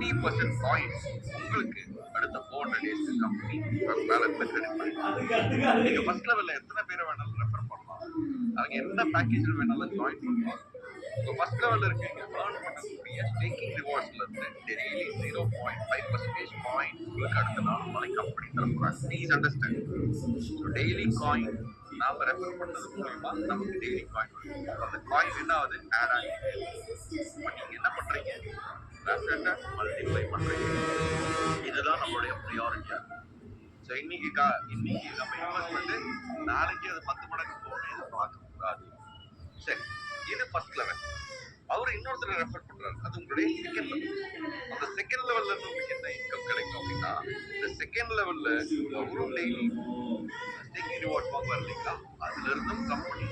50% காயின்ஸ் உங்களுக்கு அடுத்த 400 days கம்பெனி பேலன்ஸ்ல கிரெடிட் பண்ணிக்கலாம். நீங்க ஃபர்ஸ்ட் லெவல்ல எத்தனை பேரை வேணாலும் ரெஃபர் பண்ணலாம், அவங்க என்ன பேக்கேஜ்ல வேணாலும் ஜாயின் பண்ணலாம். உங்க ஃபர்ஸ்ட் லெவல்ல இருக்கீங்க, ஏர்ன் பண்ணக்கூடிய ஸ்டேக்கிங் ரிவார்ட்ஸ்ல இருந்து டெய்லி 0.5% காயின் உங்களுக்கு அடுத்த 4 நாளைக்கு கம்பெனி தரப்போறாங்க. Please understand. டெய்லி காயின் நாம ரெஃபர் பண்ணது மூலமா நமக்கு டெய்லி காயின் வரும். அந்த காயின் என்ன ஆகுது, ஆட் ஆகி நீங்க என்ன பண்றீங்க, மல்டிப்ளை பண்றீங்க. இதுதான் நம்மளுடைய ப்ரியாரிட்டியா. ஸோ இன்னைக்கு நம்ம இன்வெஸ்ட்மெண்ட் நாளைக்கு அது 10 மடங்கு போகணும் எதிர்பார்க்க கூடாது. சரி, இது ஃபர்ஸ்ட் லெவல். அவரு இன்னொருத்தரை ரெஃபர் பண்றாரு, அது உங்களுடைய செகண்ட் லெவல். அந்த செகண்ட் லெவல்ல இருந்து உங்களுக்கு என்ன இன்கம் கிடைக்கும் அப்படின்னா, இந்த செகண்ட் லெவல்ல அவரும் டெய்லி ஸ்டேக்கிங் ரிவார்ட்ஸ் வாங்குவார் இல்லைங்களா, அதுல இருந்தும் கம்பெனி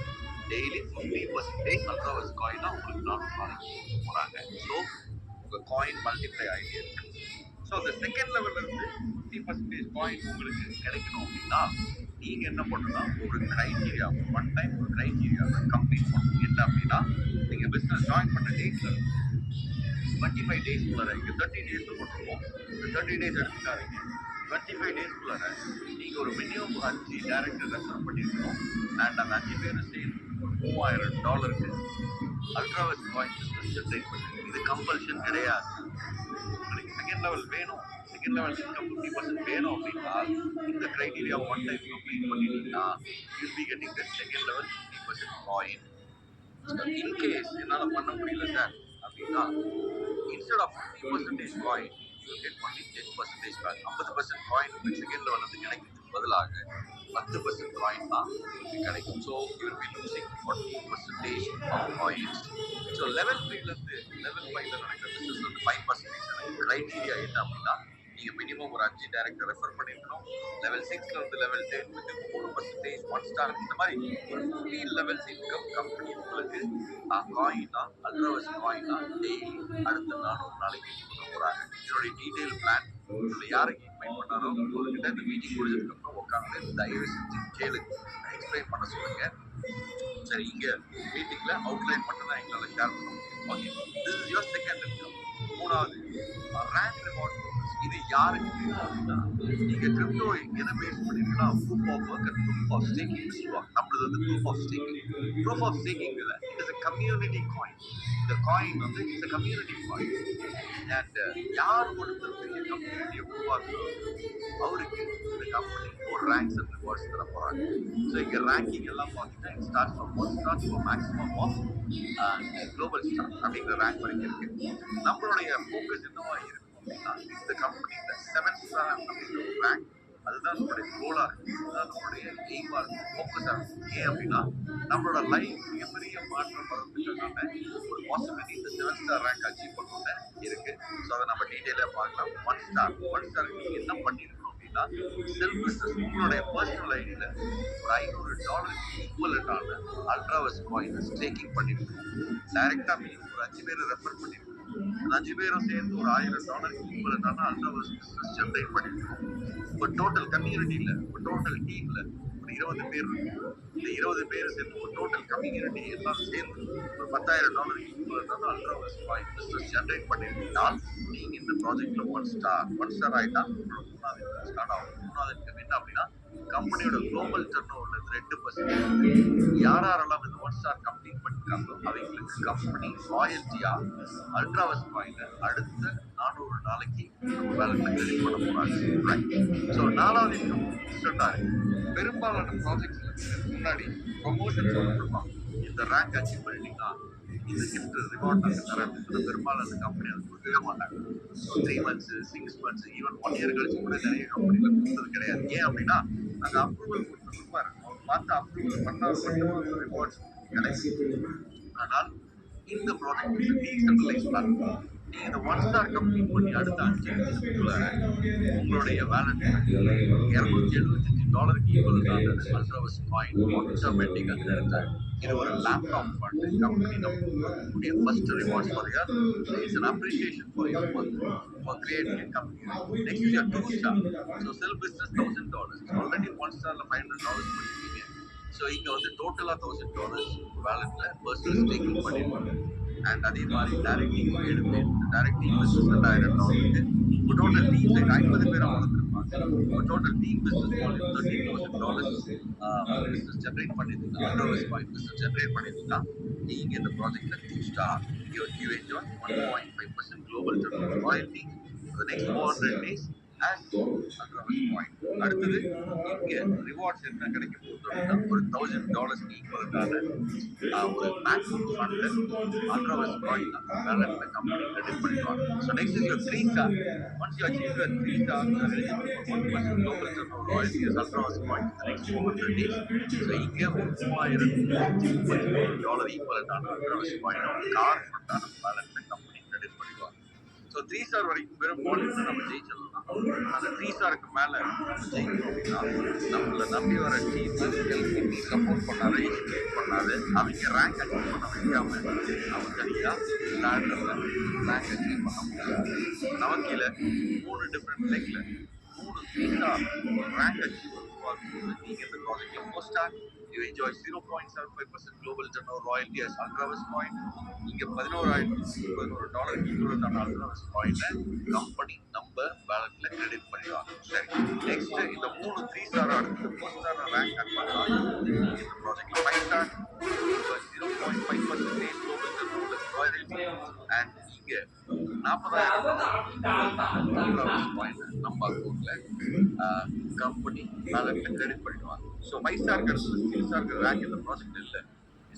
டெய்லி 50% அல்ட்ராவஸ் காயினா உங்களுக்கு 4 நாளைக்கு போறாங்க. ஸோ உங்க காயின் மல்டிப்ளை ஆகிட்டே இருக்கு. ஸோ அந்த செகண்ட் லெவல்ல இருந்து 50% காயின் உங்களுக்கு கிடைக்கணும் அப்படின்னா நீங்க என்ன பண்ணணும்னா ஒரு கிரைட்டீரியா, ஒன் டைம் ஒரு கிரைட்டீரியாவை கம்ப்ளீட் பண்ணணும். என்ன அப்படின்னா, நீங்க பிசினஸ் ஜாயின் பண்ண டேட்ல 25 டேஸ்க்குள்ளார, இங்க 30 டேஸ் போட்டுருவோம், இந்த 30 டேஸ் எடுத்துக்காதீங்க. 25 டேஸ்க்குள்ளார நீங்க ஒரு மினிமம் 5 டைரக்டர் ரெஃபர் பண்ணிருக்கணும். அண்ட் அந்த 5 பேர் சேர்ந்து $3000 அல்ட்ராவஸ் காயின் பிசினஸ் ஜெனரேட் பண்ணுங்க. இது கம்பல்ஷன் கிடையாது. உங்களுக்கு செகண்ட் லெவல் வேணும், செகண்ட் லெவல் இன்கம் 50% வேணும் அப்படின்னா இந்த கிரைட்டீரியா ஒன் டைம் கம்ப்ளீட் பண்ணிட்டீங்கன்னா you'll be getting the second level 50% coin. In case என்னால பண்ண முடியல சார் அப்படின்னா, instead of 50% coin you get only 10% back. 50% coin second level வந்து கிடைக்கிறதுக்கு பதிலாக 10% காயின் தான் உங்களுக்கு கிடைக்கும். So you will be losing 40% of coins. So so level 3லேருந்து லெவல் 5ல நடக்கிற பிஸ்னஸ் வந்து 5% கிரைட்டீரியா என்ன அப்படின்னா நீங்கள் மினிமம் ஒரு 5 டைரக்டர் ரெஃபர் பண்ணியிருக்கணும். லெவல் 6ல இருந்து லெவல் 10 வித் 3% 1 ஸ்டார் இந்த மாதிரி ஒரு 15 லெவல்ஸ் இன்கம் கம்பெனி உங்களுக்கு காயினா அல்ட்ராவஸ் காயினா டெய்லி அடுத்த 400 நாளைக்கு கொடுக்க போகிறாங்க. இதனுடைய டீடைல் பிளான் இதில் யாருக்கு இன்வைட் பண்ணாரோ அவர்கிட்ட இந்த மீட்டிங் முடிஞ்சதுக்கப்புறம் உட்காந்து தயவு செஞ்சு கேளுங்க, எக்ஸ்பிளைன் பண்ண சொல்லுங்க. சரி, இங்க மீட்டிங்ல அவுட்லைன் மட்டும் தான் எங்களால ஷேர் பண்ண முடியும். Okay, this is your second income. மூணாவது ரேங்க் ரிவார்ட் ப்ரோக்ராம்ஸ். இது யாருக்கு அப்படின்னா நீங்க கிரிப்டோ எதை பேஸ் பண்ணிருக்கீங்கன்னா proof of work and proof of staking சொல்லுவாங்க. நம்மளது வந்து proof of staking. Proof of staking இல்ல, it is a community coin. இந்த காயின் வந்து it's a community coin. And யார் ஒருத்தர் பெரிய கம்யூனிட்டியை உருவாக்குறாங்க அவருக்கு இந்த கம்பெனி ஒரு ரேங்க்ஸ் அண்ட் ரிவார்ட்ஸ் தர போறாங்க. ஸோ இங்க ரேங்கிங் எல்லாம் பார்த்தீங்கன்னா it start from 1 star to maximum of global star அப்படிங்கிற ரேங்க் வரைக்கும் இருக்கு. நம்மளுடைய ஃபோக்கஸ் என்னவா இருக்கும் அப்படின்னா இந்த கம்பெனியில 7 ஸ்டார் அப்படிங்கிற ஒரு ரேங்க், அதுதான் நம்மளுடைய கோலா இருக்கு, அதுதான் நம்மளுடைய எய்மா இருக்கு, ஃபோக்கஸா இருக்கும். ஏன் அப்படின்னா நம்மளோட லைஃப் மிகப்பெரிய மாற்றம் வரதுக்கான ஒரு பாசிபிலிட்டி இந்த 7 ஸ்டார் ரேங்க் அச்சீவ் பண்ணணும்னு இருக்கு. ஸோ அதை நம்ம டீட்டெயிலாக பார்க்கலாம். 1 ஸ்டார் நீங்க என்ன பண்ணிருக்கணும் அப்படின்னா செல்ஃப் பிசினஸ் உங்களுடைய பர்சனல் ஐடியில ஒரு $500 ஈக்குவலண்டான அல்ட்ராவஸ் காயின் ஸ்டேக்கிங் பண்ணிருக்கணும். டைரக்டா மீன் ஒரு 5 பேரை ரெஃபர் பண்ணிருக்கணும். அந்த 5 பேரும் சேர்ந்து ஒரு $1000 ஈக்குவலண்டான அல்ட்ராவஸ் பிசினஸ் ஜென்ரேட் பண்ணிருக்கணும். இப்போ டோட்டல் கம்யூனிட்டியில இப்போ டோட்டல் டீம்ல ஒரு 20 பேர் இருக்கு. இந்த 20 பேர் சேர்ந்து ஒரு டோட்டல் கம்யூனிட்டி எல்லாம் சேர்ந்து ஒரு $10,000 ஈக்குவலண்டான அல்ட்ராவஸ் காயின் பிசினஸ் ஜென்ரேட் பண்ணிருந்தால் நீங்க இந்த ப்ராஜெக்ட்ல 1 ஸ்டார் ஆயிட்டா உங்களோட மூணாவது ஸ்டார்ட் ஆகும். மூணாவது இன்கம் என்ன அப்படின்னா கம்பெனியோட குளோபல் டர்ன் ஓவர்ல 2% யாரெல்லாம் இந்த 1 ஸ்டார் கம்ப்ளீட் பண்ணிருக்காங்களோ அவங்களுக்கு கம்பெனி ராயல்ட்டியா அல்ட்ராவஸ் காயினை அடுத்த 400 நாளைக்கு நம்ம வேலட்ல கிரெடிட் பண்ண போறாங்க. ஸோ நாலாவது இன்கம் இன்ஸ்டன்டா இருக்கு. பெரும்பாலான ப்ராஜெக்ட்ஸ்ல முன்னாடி ப்ரொமோஷன் கொடுப்பாங்க. இந்த ரேங்க் அச்சீவ் பண்ணிட்டீங்கன்னா இந்த கிஃப்ட் ரிவார்ட் நாங்கள் தரேன். பெரும்பாலான கம்பெனி அது கொடுக்கவே மாட்டாங்க. 3 months 6 months ஈவன் 1 year கழிச்சு கூட நிறைய கம்பெனில கொடுத்தது கிடையாது. ஏன் அப்படின்னா நாங்கள் அப்ரூவல் கொடுத்துருப்பா இருக்கோம், அவங்க பார்த்து அப்ரூவல் பண்ணால் மட்டும் ரிவார்ட்ஸ் கிடைக்கும். ஆனால் இந்த ப்ராஜெக்ட் டீசென்ட்ரலைஸ் பண்ணுவோம். நீங்க இந்த 1 ஸ்டார் கம்ப்ளீட் பண்ணி அடுத்த 5 நிமிஷத்துக்குள்ள உங்களுடைய வேலட் $275 ஈக்குவலான அல்ட்ராவஸ் காயின் ஆட்டோமேட்டிக்கா கிடைச்சாங்க. இது ஒரு லேப்டாப் ஃபண்ட். கம்பெனி நம்மளுடைய first rewards for your it's an appreciation for your work for creating a company. Next is your 2 star. So self business $1,000. Already 1 starல $500 பண்ணிருக்கீங்க. ஸோ இங்க வந்து டோட்டலா $1,000 வேலட்ல பர்சனல் ஸ்டேக்கிங் பண்ணிருப்பாங்க. அண்ட் அதே மாதிரி டைரக்ட் டீம் 7 பேர், direct team business $2,000. இப்போ total team 50 பேரா வளர்ந்துருப்பாங்க. இப்போ total team business $13,000 business generate பண்ணிருந்தீங்க, அல்ட்ராவஸ் காயின் பிசினஸ் ஜென்ரேட் பண்ணிருந்தீங்கன்னா நீங்க இந்த ப்ராஜெக்ட்ல 2 star you enjoy 1.5% global turnover royalty for the next 400 days as Ultraverse coin. அடுத்தது இங்க ரிவார்ட்ஸ் என்ன கிடைக்க போகுது அப்படின்னா ஒரு $1,000 ஈக்குவலான ஒரு மேக்ஸிமம் ஃபண்ட் அல்ட்ராவஸ் காயின் வேலட்ல கம்பெனி கிரெடிட் பண்ணிடுவாங்க. So next is your 3 star. Once you achieve your 3 star you are eligible for 1% global turnover royalty as Ultraverse coin for the next 400 days. So இங்க ஒரு $3,033 ஈக்குவலான Ultraverse coin கார் ஃபண்டான வேலட்ல company credit பண்ணிடுவாங்க. So 3 star வரைக்கும் வெறும் policy நம்ம ஜெயிச்சிடலாம். அந்த 3 ஸ்டாருக்கு மேல ஜெயிக்கணும் அப்படின்னா நம்மள நம்பி வர டீம் ஹெல்ப் சப்போர்ட் பண்ணாரு, எஜுகேட் பண்ணாரு, அவங்க ரேங்க் அச்சீவ் பண்ண வைக்காம அவங்க தனியா லேடர்ல ரேங்க் அச்சீவ் பண்ண முடியாது. நமக்கில 3 டிஃப்ரெண்ட் லெக்ல 3 3 ஸ்டார் ரேங்க் அச்சீவ் உருவாக்கும்போது நீங்க இந்த ப்ராஜெக்ட்ல 4 star you enjoy 0.75% global turnover royalty as Ultraverse coin. இங்க $11,000 ஈக்குவலான அல்ட்ராவஸ் காயினை கம்பெனி நம்ம வேலட்ல கிரெடிட் பண்ணிடுவாங்க. சரி, நெக்ஸ்ட் இந்த 3 3 ஸ்டார் அடுத்து 4 ஸ்டார் ரேங்க் ஆட் பண்ணலாம். இந்த ப்ராஜெக்ட்ல 5 star 0.5% global turnover royalty and இங்க $40,000 அல்ட்ராவஸ் காயின் நம்ம அக்கௌண்ட்ல கம்பெனி வேலட்ல கிரெடிட் பண்ணிடுவாங்க. ஸோ 5 ஸ்டார் கிடைச்சது 6 ஸ்டார் ரேங்க் இந்த ப்ராஜெக்ட் இல்லை.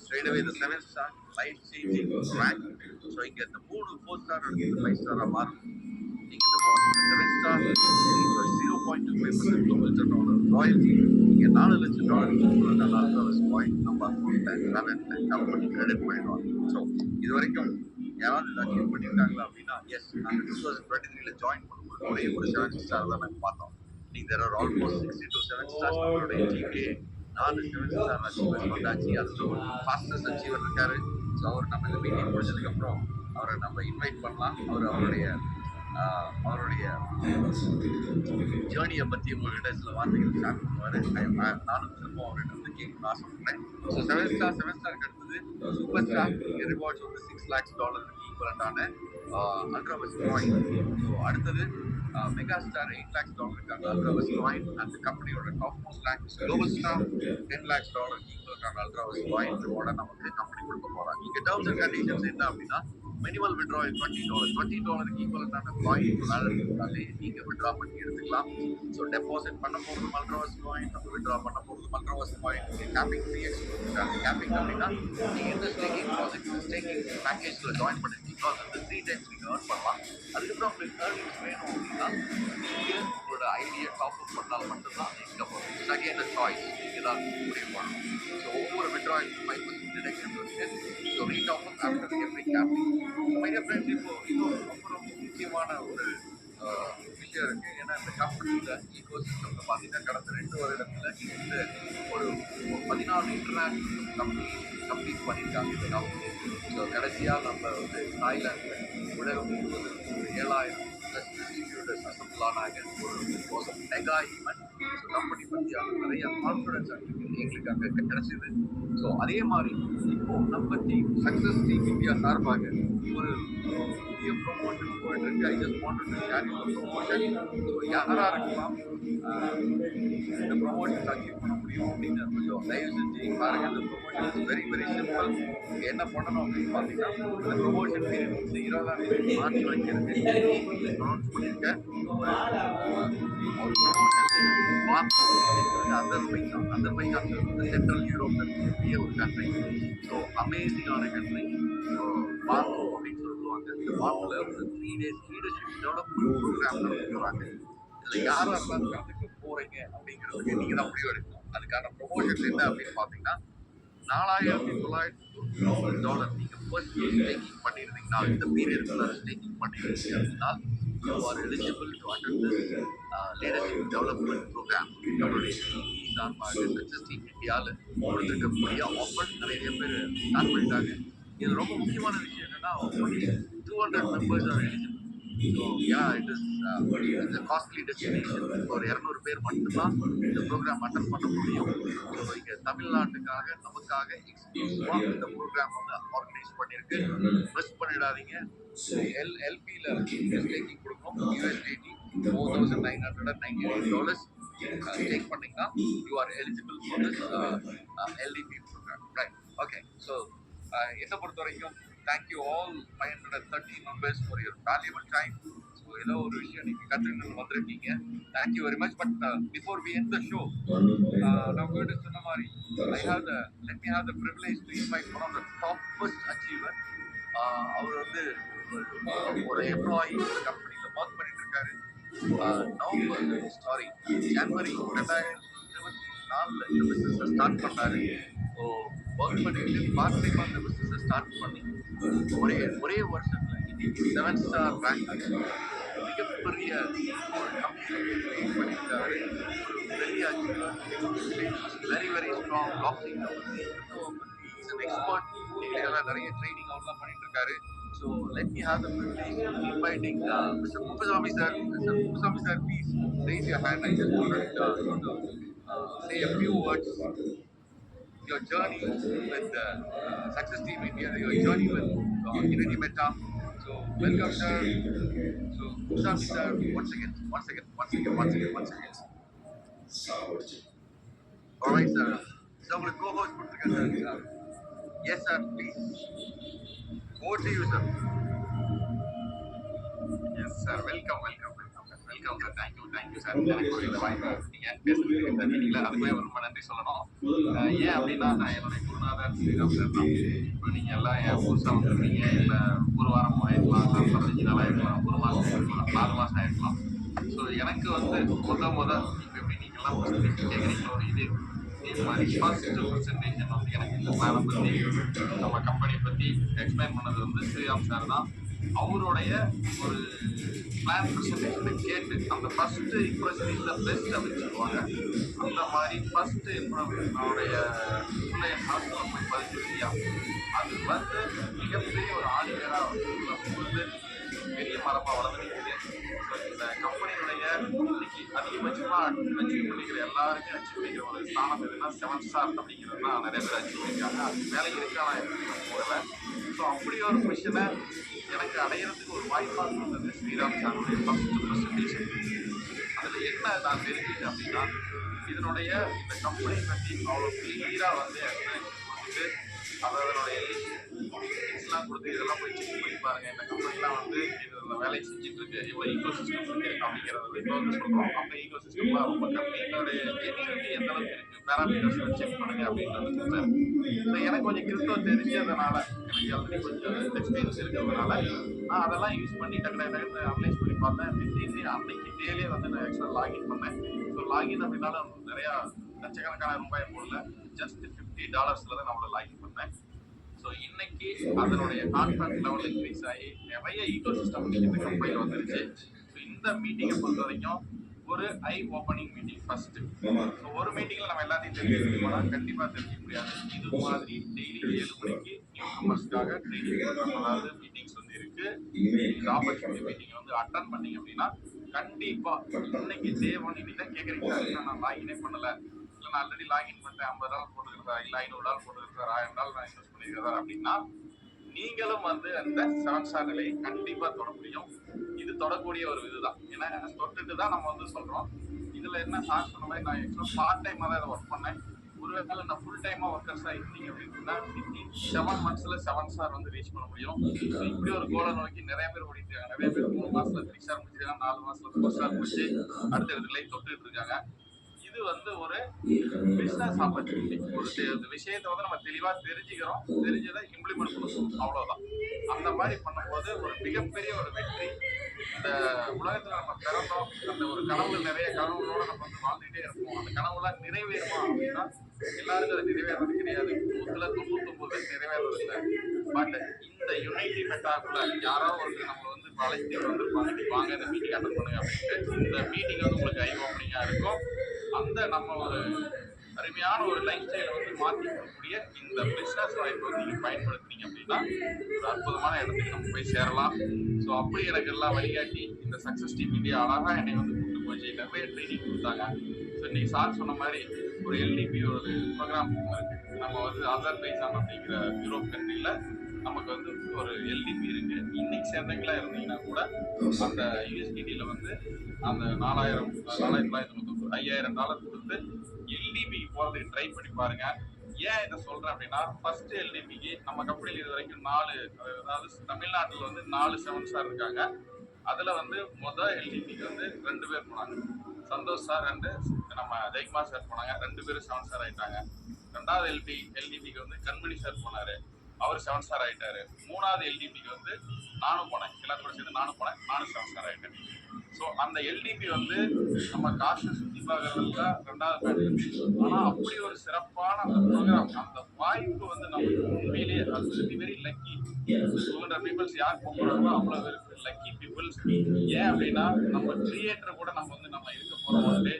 ஸ்ட்ரெயிட் அவே இந்த 7 star life changing rank. So இங்க இந்த 3 4 ஸ்டார் 5 ஸ்டாரா மாறும். நீங்க இந்த 7 star enjoy 0.25% global turnover royalty. நீங்க $4,00,000 ஈக்குவலன்டான அல்ட்ராவஸ் பாயிண்ட் நம்ம அக்கௌண்ட்ல கம்பெனி கிரெடிட் பண்ணிடுவாங்க. ஸோ இது வரைக்கும் யாராவது இதை அச்சீவ் பண்ணியிருக்காங்களா அப்படின்னா எஸ், நாங்கள் 2023ல ஜாயின் பண்ணும்போது ஒரே ஒரு 7 ஸ்டார் தான் நாங்கள் பார்த்தோம். நீங்க there are almost 60 to 7 stars நம்மளுடைய GPA 4 7 ஸ்டார் அச்சீவர்ஸ் வந்தாச்சு. அதில் ஒரு ஃபாஸ்டஸ்ட் அச்சீவர் இருக்காரு. ஸோ அவர் நம்ம இந்த மீட்டிங் முடிச்சதுக்கப்புறம் அவரை நம்ம இன்வைட் பண்ணலாம். அவருடைய ஜேர்னியை பற்றி உங்கள்கிட்ட சில வார்த்தைகள் ஷேர் பண்ணுவார். நானும் திரும்ப அவர்கிட்ட வந்து கேட்கணும்னு ஆசைப்படுறேன். ஸோ 7 ஸ்டாருக்கு அடுத்தது சூப்பர் ஸ்டார் ரிவார்ட்ஸ் வந்து $6 lakhs ஈக்குவலண்டான அல்ட்ராவஸ் பாயிண்ட். ஸோ அடுத்தது mega star $8 lakhs Ultraverse point. அந்த கம்பெனியோட top most rank global star $10 lakhs ஈக்குவலண்டான அல்ட்ராவஸ் பாயிண்ட் ரிவார்டை நமக்கு கம்பெனி கொடுக்க போகிறாங்க. இங்கே டேர்ம்ஸ் அண்ட் கண்டிஷன்ஸ் என்ன அப்படின்னா மினிமல் விட்ரால் $20 ஈக்குவலண்டான பாயிண்ட் வேலை இருந்தாலே நீங்கள் விட்ரா பண்ணி எடுத்துக்கலாம். ஸோ டெபாசிட் பண்ண போகிறது அல்ட்ராவஸ் பாயிண்ட், நம்ம விட்ரா பண்ண போகிறது Ultraverse point. Capping free export capping அப்படின்னா நீங்கள் எந்த ஸ்டேக்கிங் பேக்கேஜில் ஜாயின் பண்ணிருக்கீங்களோ அது வந்து 3 times நீங்கள் ஏர்ன் பண்ணலாம். அதுக்கப்புறம் உங்களுக்கு ஏர்னிங்ஸ் வேணும் அப்படின்னா நீங்கள் உங்களோட ஐடியா டாப் அப் பண்ணால் மட்டும்தான் இன்கம் வரும். செகண்ட் சாய்ஸ் நீங்கள் தான் முடிவு பண்ணணும். ஸோ ஒவ்வொரு விட்ராயிலுக்கும் 5% டிடக்ஷன் இருக்கு. So retop up after every capping. My dear friends, இப்போ இன்னொரு ரொம்ப முக்கியமான ஒரு விஷயம் இருக்கு. ஏன்னா இந்த கம்பெனியில் ஈகோ சிஸ்டம்ல பார்த்தீங்கன்னா கடந்த 2 வருடத்துல இந்த ஒரு 14 இன்டர்நேஷனல் கம்ப்ளீட் பண்ணியிருக்காங்க இந்த கம்பெனி. ஸோ கடைசியாக நம்ம வந்து தாய்லாண்டில் உலகம் 7,000 டிஸ்ட்ரிபியூட்டர்ஸ் அசம்பிள் ஆனாங்க. ஒரு மெகா ஈவெண்ட். ஸோ கம்பெனி பற்றியான நிறைய கான்ஃபிடன்ஸ் எங்களுக்கு அங்கே கிடைச்சிது. ஸோ அதே மாதிரி இப்போ நம்ம டீம் சக்ஸஸ் டீம் இந்தியா சார்பாக ஒரு புதிய ப்ரொமோஷன் போயிட்டு இருக்கு. I just wanted to share you the promotion. So யாரா இருக்கலாம் இந்த ப்ரொமோஷன் அச்சீவ் பண்ண முடியும் அப்படின்னு கொஞ்சம் தயவு செஞ்சு பாருங்க. இந்த promotion is very very simple. என்ன பண்ணணும் அப்படின்னு பார்த்தீங்கன்னா இந்த ப்ரொமோஷன் பீரியட் வந்து 20ஆம் தேதி மார்ச் வரைக்கும் இருக்கு. அனௌன்ஸ் பண்ணியிருக்கேன். அசர்பைஜான் சென்ட்ரல் யூரோப்ல இருக்கக்கூடிய ஒரு கண்ட்ரி. ஸோ அமேசிங்கான கண்ட்ரி. பாக்கு அப்படின்னு சொல்லுவாங்க. இந்த பாக்குல ஒரு 3 days லீடர்ஷிப் டெவலப்மெண்ட் ப்ரோக்ராம் நடத்துறாங்க. இதில் யாராக இருந்தாலும் கலந்துக்க போறீங்க அப்படிங்கிறதுக்கு நீங்க தான் முடிவு எடுக்கணும். அதுக்கான ப்ரொமோஷன் என்ன அப்படின்னு பார்த்தீங்கன்னா $4,900 நீங்க ஃபர்ஸ்ட் ஸ்டேக்கிங் பண்ணியிருந்தீங்கன்னா இந்த பீரியட்ல ஸ்டேக்கிங் பண்ணியிருந்தீங்க அப்படின்னா you are eligible to attend this leadership development program. நம்மளுடைய சார்பாக சக்ஸஸ் டீம் இந்தியாவில் கொடுத்துருக்கக்கூடிய ஆஃபர் நிறைய பேர் ஸ்டார்ட் பண்ணிட்டாங்க. இது ரொம்ப முக்கியமான விஷயம் என்னன்னா 200 members are eligible. So it is costly destination. ஒரு 200 பேர் மட்டும்தான் இந்த ப்ரோக்ராம் அட்டன் பண்ண முடியும். ஸோ இங்கே தமிழ்நாட்டுக்காக நமக்காக எக்ஸ்க்ளூசிவாக இந்த ப்ரோக்ராம் வந்து ஆர்கனைஸ் பண்ணியிருக்கு. மிஸ் பண்ணிடாதீங்க. எல்பியில் ஸ்டேக்கிங் கொடுக்கணும். USDT $4,998 ஸ்டேக் பண்ணீங்கன்னா you are eligible for this LDP program. Right, okay. So என்னை பொறுத்த வரைக்கும் thank you all 530 members for your valuable time. So ஏதோ ஒரு விஷயம் நீங்கள் கற்றுக்கிட்டு வந்திருக்கீங்க. Thank you very much. But before we end the show, நான் உங்கள்கிட்ட சொன்ன மாதிரி let me have the privilege to invite one of the topest achiever. அவர் வந்து ஒரு எம்ப்ளாயி கம்பெனியில் ஒர்க் பண்ணிட்டு இருக்காரு. ஜனவரி 2024 இந்த பிஸ்னஸை ஸ்டார்ட் பண்ணாரு. ஸோ ஒர்க் பண்ணிட்டு பார்ட் டைமாக இந்த பிஸ்னஸை ஸ்டார்ட் பண்ணி ஒரே வருஷத்துல இன்னைக்கு 7 ஸ்டார் ரேங்க் மிகப்பெரிய ஒரு கம்பெனி கிரியேட் பண்ணியிருக்காரு. ஒரு பெரிய very very strong boxing expert. நிறைய ட்ரைனிங் அவர்லாம் பண்ணிட்டு இருக்காரு. So let me have the privilege of inviting Mr. Kuppasamy sir. Mr. Kuppasamy sir, please raise your hand. I just wanted to say a few words. Your journey with Success Team India, your journey with Unity Meta. So welcome sir. So Kuppasamy sir, once again. All right sir. So I'm going to co-host கொடுத்துருக்கேன் sir. Yes sir, please. Over to you, sir. Yes, sir. Welcome, sir. Thank you, sir. எனக்கு ஒரு இந்த வாய்ப்பு நீங்க பேசுறதுக்கு இந்த மீட்டிங்ல அதுவே ரொம்ப நன்றி சொல்லணும். ஏன் அப்படின்னா நான் என்னுடைய குருநாதர் ஸ்ரீராம் சார் தான். இப்போ நீங்க எல்லாம் என் புதுசாக வந்துருக்கீங்க, இல்லை ஒரு வாரம் ஆயிரலாம் சாப்பிட்றீங்க நாள் ஆயிருக்கலாம், 1 மாசம் ஆயிருக்கலாம், 4 மாசம் ஆயிருக்கலாம். ஸோ எனக்கு வந்து இப்போ எப்படி நீங்கள்லாம் ஃபர்ஸ்ட் கேட்குறீங்களோ ஒரு இது மாதிரி ஃபர்ஸ்ட் ப்ரெசன்டேஷன் வந்து எனக்கு இந்த பிளானை பற்றி நம்ம கம்பெனியை பற்றி எக்ஸ்பிளைன் பண்ணது வந்து ஸ்ரீராம் சார் தான். அவருடைய ஒரு பிளான் ப்ரெசன்டேஷனை கேட்டு அந்த first impression is the best அப்படின்னு சொல்லுவாங்க. அந்த மாதிரி ஃபர்ஸ்ட் அவருடைய பிள்ளைய மனசில் போய் பதிச்சிருக்கியா அது வந்து மிகப்பெரிய ஒரு ஆணிகராக வந்து பெரிய மரமாக வளர்ந்து நிற்குது. இந்த கம்பெனியுடைய இன்னைக்கு அதிகபட்சமாக அச்சீவ் பண்ணிக்கிற எல்லாருமே அச்சீவ் பண்ணிக்கிற ஒரு ஸ்தானம் எதுனா 7 ஸ்டார் அப்படிங்கிறது தான் நிறைய பேர் அச்சீவ் பண்ணியிருக்காங்க. அது வேலை இருக்கா போகல. ஸோ அப்படி ஒரு பொசிஷனை எனக்கு அடையிறதுக்கு ஒரு வாய்ப்பாக இருந்தது ஸ்ரீராம் சாருடைய ஃபர்ஸ்ட் ப்ரெசன்டேஷன். அதில் என்ன நான் தெரிஞ்சுக்கிட்டேன் அப்படின்னா இதனுடைய இந்த கம்பெனி பற்றி அவ்வளோ கிளியராக வந்து எக்ஸ்பிளேஷன் கொடுத்துட்டு அதனுடைய லிங்க்ஸ்லாம் கொடுத்து இதெல்லாம் போய் செக் பண்ணி பாருங்க, இந்த கம்பெனிலாம் வந்து இதில் வேலையை செஞ்சுட்டு இருக்கு, இவ்வளோ ஈகோ சிஸ்டம் இருக்கு அப்படிங்கிறது இப்போ வந்து சொல்கிறோம். அந்த ஈகோ சிஸ்டம்லாம் ரொம்ப கம்மி, இதனுடைய எபிலிட்டி எந்த அளவுக்கு இருக்கு, பேராமீட்டர்ஸ் செக் பண்ணுங்க அப்படின்றது. எனக்கு கொஞ்சம் கிரிப்டோ தெரிஞ்சதுனால எனக்கு ஆல்ரெடி கொஞ்சம் எக்ஸ்பீரியன்ஸ் இருக்கிறதுனால நான் அதெல்லாம் யூஸ் பண்ணி டக்கு அனலைஸ் பண்ணி பார்த்தேன். வித்தின் அன்னைக்கு டேலே வந்து நான் ஆக்சுவலாக லாகின் பண்ணேன். ஸோ லாகின் அப்படின்னாலும் நிறையா லட்சக்கணக்கான ரூபாய் போடல, ஜஸ்ட் $50 தான் நம்மள லாகின் பண்ணேன். ஸோ இன்னைக்கு அதனுடைய கான்ஃபிடன்ஸ் லெவல் இன்க்ரீஸ் ஆகி நிறைய ஈகோ சிஸ்டம் இந்த கம்பெனியில் வந்துருச்சு. ஸோ இந்த மீட்டிங்கை பொறுத்த வரைக்கும் ஒரு ஐ ஓப்பனிங் மீட்டிங் ஃபர்ஸ்ட். ஸோ ஒரு மீட்டிங்கில் நம்ம எல்லாத்தையும் தெரிஞ்சுக்கணும்னா கண்டிப்பாக தெரிஞ்சுக்க முடியாது. இது மாதிரி டெய்லி 7 மணிக்கு நியூ கமர்ஸ்க்காக ட்ரைனிங் ப்ரோக்ராம் அதாவது மீட்டிங்ஸ் வந்து இருக்கு. இந்த ஆப்பர்ச்சுனிட்டி மீட்டிங் வந்து அட்டன் பண்ணீங்க அப்படின்னா கண்டிப்பா இன்னைக்கு டே 1 இன்னைக்கு தான் கேட்குறீங்க, நான் லாகினே பண்ணல, இல்லை நான் ஆல்ரெடி லாகின் பண்ணிட்டேன், $50 போட்டுக்கிறதா, இல்லை $500 போட்டுக்கிறதா, $1000 நான் இன்வெஸ்ட் பண்ணிக்கிறதா அப்படின்னா நீங்களும் வந்து அந்த 7 ஸ்டார் நிலையை கண்டிப்பா தொட முடியும். இது தொடக்கூடிய ஒரு இதுதான். ஏன்னா தொட்டுட்டு தான் நம்ம வந்து சொல்றோம். இதுல என்ன சார் சொன்ன மாதிரி நான் ஆக்சுவலாக பார்ட் டைமாக தான் இதை ஒர்க் பண்ணேன். ஒருவேளை நான் ஃபுல் டைமா ஒர்க்கர்ஸா இருந்தீங்க அப்படின்னா 7 மந்த்ஸ்ல 7 ஸ்டார் வந்து ரீச் பண்ண முடியும். இப்படி ஒரு கோலை நோக்கி நிறைய பேர் ஓடிட்டு இருக்காங்க. நிறைய பேர் 3 மாசத்துல 3 ஸ்டார் முடிச்சிருக்காங்க, 4 மாசத்துல 4 ஸ்டார் முடிச்சு அடுத்த இடத்துல தொட்டுட்டு இருக்காங்க. இது வந்து ஒரு பிசினஸ் ஆப்பர்ச்சுனிட்டி. ஒரு விஷயத்தை வந்து நம்ம தெளிவா தெரிஞ்சுக்கிறோம், தெரிஞ்சதை இம்ப்ளிமெண்ட் பண்ணணும், அவ்வளவுதான். அந்த மாதிரி பண்ணும்போது ஒரு மிகப்பெரிய ஒரு வெற்றி. இந்த உலகத்துல நம்ம பிறந்தோம், அந்த ஒரு கனவு, நிறைய கனவுகளோட நம்ம வந்து வாழ்ந்துகிட்டே இருப்போம். அந்த கனவுலாம் நிறைவேறுமா அப்படின்னா எல்லாருக்கும் அது நிறைவேறது கிடையாது. 99 நிறைவேறது இல்லை. பட் இந்த யுனைட்டி மெட்டாக்குள்ள யாரோ ஒரு நம்மளை வந்து வளைத்து வந்திருப்பாங்க, வாங்க இந்த மீட்டிங் அட்டன் பண்ணுங்க அப்படின்ட்டு. இந்த மீட்டிங் வந்து உங்களுக்கு ஐ ஓப்பனிங்கா இருக்கும். அந்த நம்ம ஒரு அருமையான ஒரு லைஃப் ஸ்டைலை வந்து மாற்றி கொடுக்கக்கூடிய இந்த பிஸ்னஸ் வாய்ப்பை வந்து நீங்கள் பயன்படுத்தினீங்க அப்படின்னா ஒரு அற்புதமான இடத்துக்கு நம்ம போய் சேரலாம். ஸோ அப்படி எனக்கு எல்லாம் வழிகாட்டி இந்த சக்ஸஸ் டீம் இந்தியா அழகாக என்னை வந்து கூட்டு போச்சு, நிறைய ட்ரைனிங் கொடுத்தாங்க. ஸோ இன்னைக்கு சார் சொன்ன மாதிரி ஒரு எல்டிபி ஒரு ப்ரோக்ராம் இருக்கு. நம்ம வந்து அசர்பைஜான் அப்படிங்கிற யூரோப் கண்ட்ரியில் நமக்கு வந்து ஒரு எல்டிபி இருக்கு. இன்னைக்கு சேர்ந்தவங்களா இருந்தீங்கன்னா கூட அந்த யூஎஸ்டிடியில் வந்து அந்த $5000 கொடுத்து எல்டிபி போகிறதுக்கு ட்ரை பண்ணி பாருங்க. ஏன் இதை சொல்றேன் அப்படின்னா ஃபர்ஸ்ட் எல்டிபிக்கு நம்ம கம்பெனியில் இது வரைக்கும் 4, அதாவது தமிழ்நாட்டில் வந்து 4 7 ஸ்டார் இருக்காங்க. அதுல வந்து முதல் எல்டிபிக்கு வந்து 2 பேர் போனாங்க. சந்தோஷ் சார் அண்டு நம்ம ஜெயக்குமார் சார் போனாங்க, 2 பேரும் 7 ஸ்டார் ஆயிட்டாங்க. 2வது எல்டிபிக்கு வந்து கண்மணி சார் போனாரு, அவர் 7 ஸ்டார் ஆயிட்டாரு. 3வது எல்டிபிக்கு வந்து நானும் போனேன், எல்லாத்தோட சேர்ந்து நானும் 7 ஸ்டார் ஆயிட்டேன். ஸோ அந்த எல்டிபி வந்து நம்ம காசு சுற்றி பார்க்கறதுல 2வது பேட்ச். ஆனால் அப்படி ஒரு சிறப்பான அந்த ப்ரோக்ராம், அந்த வாய்ப்பு வந்து நமக்கு உண்மையிலேயே அது வெரி லக்கி. 200 பீப்புள்ஸ் யார் போகிறாங்களோ அவ்வளோ லக்கி பீப்புள்ஸ். ஏன் அப்படின்னா நம்ம கிரியேட்டர் கூட நம்ம வந்து நம்ம இருக்க போகிறோம். வந்து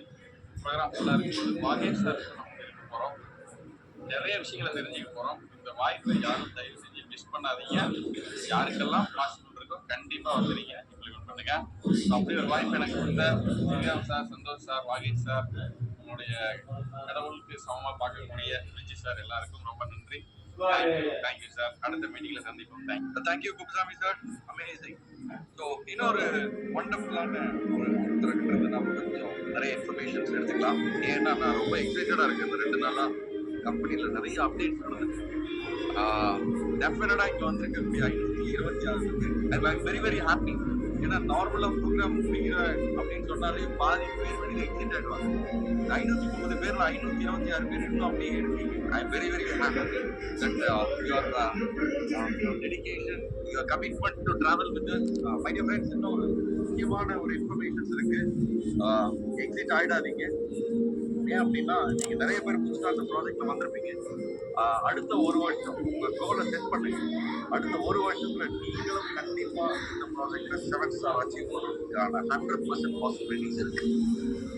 ப்ரோக்ராம் ஃபுல்லாக இருக்கும்போது வாகேஷ் சார் நம்ம இருக்க போகிறோம், நிறைய விஷயங்களை தெரிஞ்சுக்க போகிறோம். இந்த வாய்ப்பை யாரும் தயவு செஞ்சு மிஸ் பண்ணாதீங்க. யாருக்கெல்லாம் பாசிபிள் இருக்கோ கண்டிப்பாக வந்து நீங்கள் இம்ப்ளிமெண்ட் பண்ணுங்க. அப்படி ஒரு வாய்ப்பு எனக்கு கொடுத்த Sriram sir, Santhosh sir, Vagesh sir, உங்களுடைய கடவுளுக்கு சமமாக பார்க்கக்கூடிய விஜய் சார், எல்லாருக்கும் ரொம்ப நன்றி. Thank you sir. அடுத்த மீட்டிங்ல சந்திப்போம். Thank you Kuppusamy sir, amazing. So இன்னொரு ஒண்டர்ஃபுல்லான ஒரு ஒருத்தருக்கு நம்ம கொஞ்சம் நிறைய இன்ஃபர்மேஷன்ஸ் எடுத்துக்கலாம். ஏன்னா நான் ரொம்ப எக்ஸைட்டடாக இருக்கேன். இந்த 2 நாளாக கம்பெனியில் நிறைய அப்டேட்ஸ் நடந்துருக்கு. டெஃபினட்டாக இங்கே வந்திருக்கக்கூடிய 526 வெரி வெரி ஹாப்பி. ஏன்னா நார்மலா ப்ரோக்ராம் முடிக்கிற அப்படின்னு சொன்னாலே பாதி பேர் வெளியில எக்ஸிட் ஆயிடுவாங்க. 530 பேர்ல 526 பேர் இன்னும் அப்படியே இருக்கீங்க. I am very very happy that your dedication, your commitment to travel with us. My dear friends, இன்னும் ஒரு முக்கியமான ஒரு இன்ஃபர்மேஷன்ஸ் இருக்கு. எக்ஸிட் ஆயிடாதீங்க. ஏன் அப்படின்னா நீங்க நிறைய பேர் புதுசா அந்த ப்ராஜெக்ட்ல வந்திருப்பீங்க. அடுத்த ஒரு வருஷம் உங்க கோலை செட் பண்ணுங்க. அடுத்த ஒரு வருஷத்துல நீங்களும் கண்டிப்பா இந்த ப்ராஜெக்ட்ல 7 ஸ்டார் அச்சீவ் பண்ணுறதுக்கான 100% பாசிபிலிட்டிஸ் இருக்கு.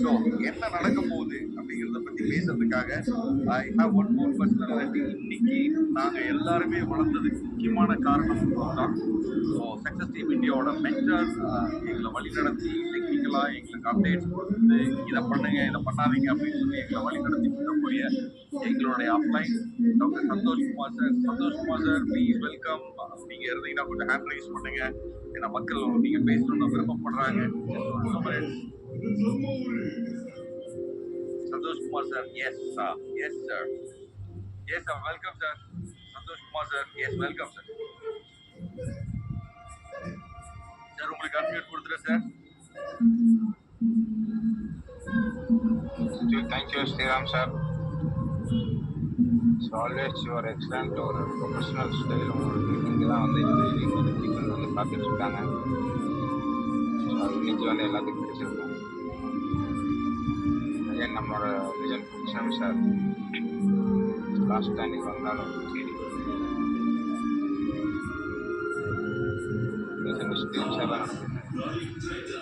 ஸோ என்ன நடக்க போகுது அப்படிங்கிறத பத்தி பேசுறதுக்காக I have one more personality. இன்னைக்கு நாங்க எல்லாருமே வளர்ந்ததுக்கு முக்கியமான காரணம் தான். ஸோ சக்சஸ் டீம் இந்தியாவோட மென்டர், எங்களை வழிநடத்தி டெக்னிக்கலா எங்களுக்கு அப்டேட்ஸ் கொடுத்து இதை பண்ணுங்க இதை பண்ணாதீங்க அப்படின்னு சொல்லி எங்களை வழிநடத்தி கொடுக்கக்கூடிய எங்களுடைய upline doctor Santhoshkumar sir. Santhoshkumar sir, please welcome. நீங்க இருந்தீங்கன்னா கொஞ்சம் ஹேண்ட் ரைஸ் பண்ணுங்க. ஏன்னா மக்கள் நீங்க பேசணும்னு விருப்பப்படுறாங்க. Santosh Kumar sir, yes sir, yes sir, yes sir, welcome sir. Santosh Kumar sir, yes, welcome sir. Sir, உங்களுக்கு அன்மியூட் கொடுத்துறேன் sir. Thank you, Sriram sir. It's always your excellent or professional style. நீங்கள் தான் வந்து people வந்து பார்த்துட்டு இருக்காங்க. இன்னைக்கு வந்து எல்லாத்துக்கும் பிடிச்சிருக்கோம். ஏன் நம்மளோட விஜன் கிருஷ்ணன் சார் லாஸ்ட் டைம் நீங்கள் வந்தாலும்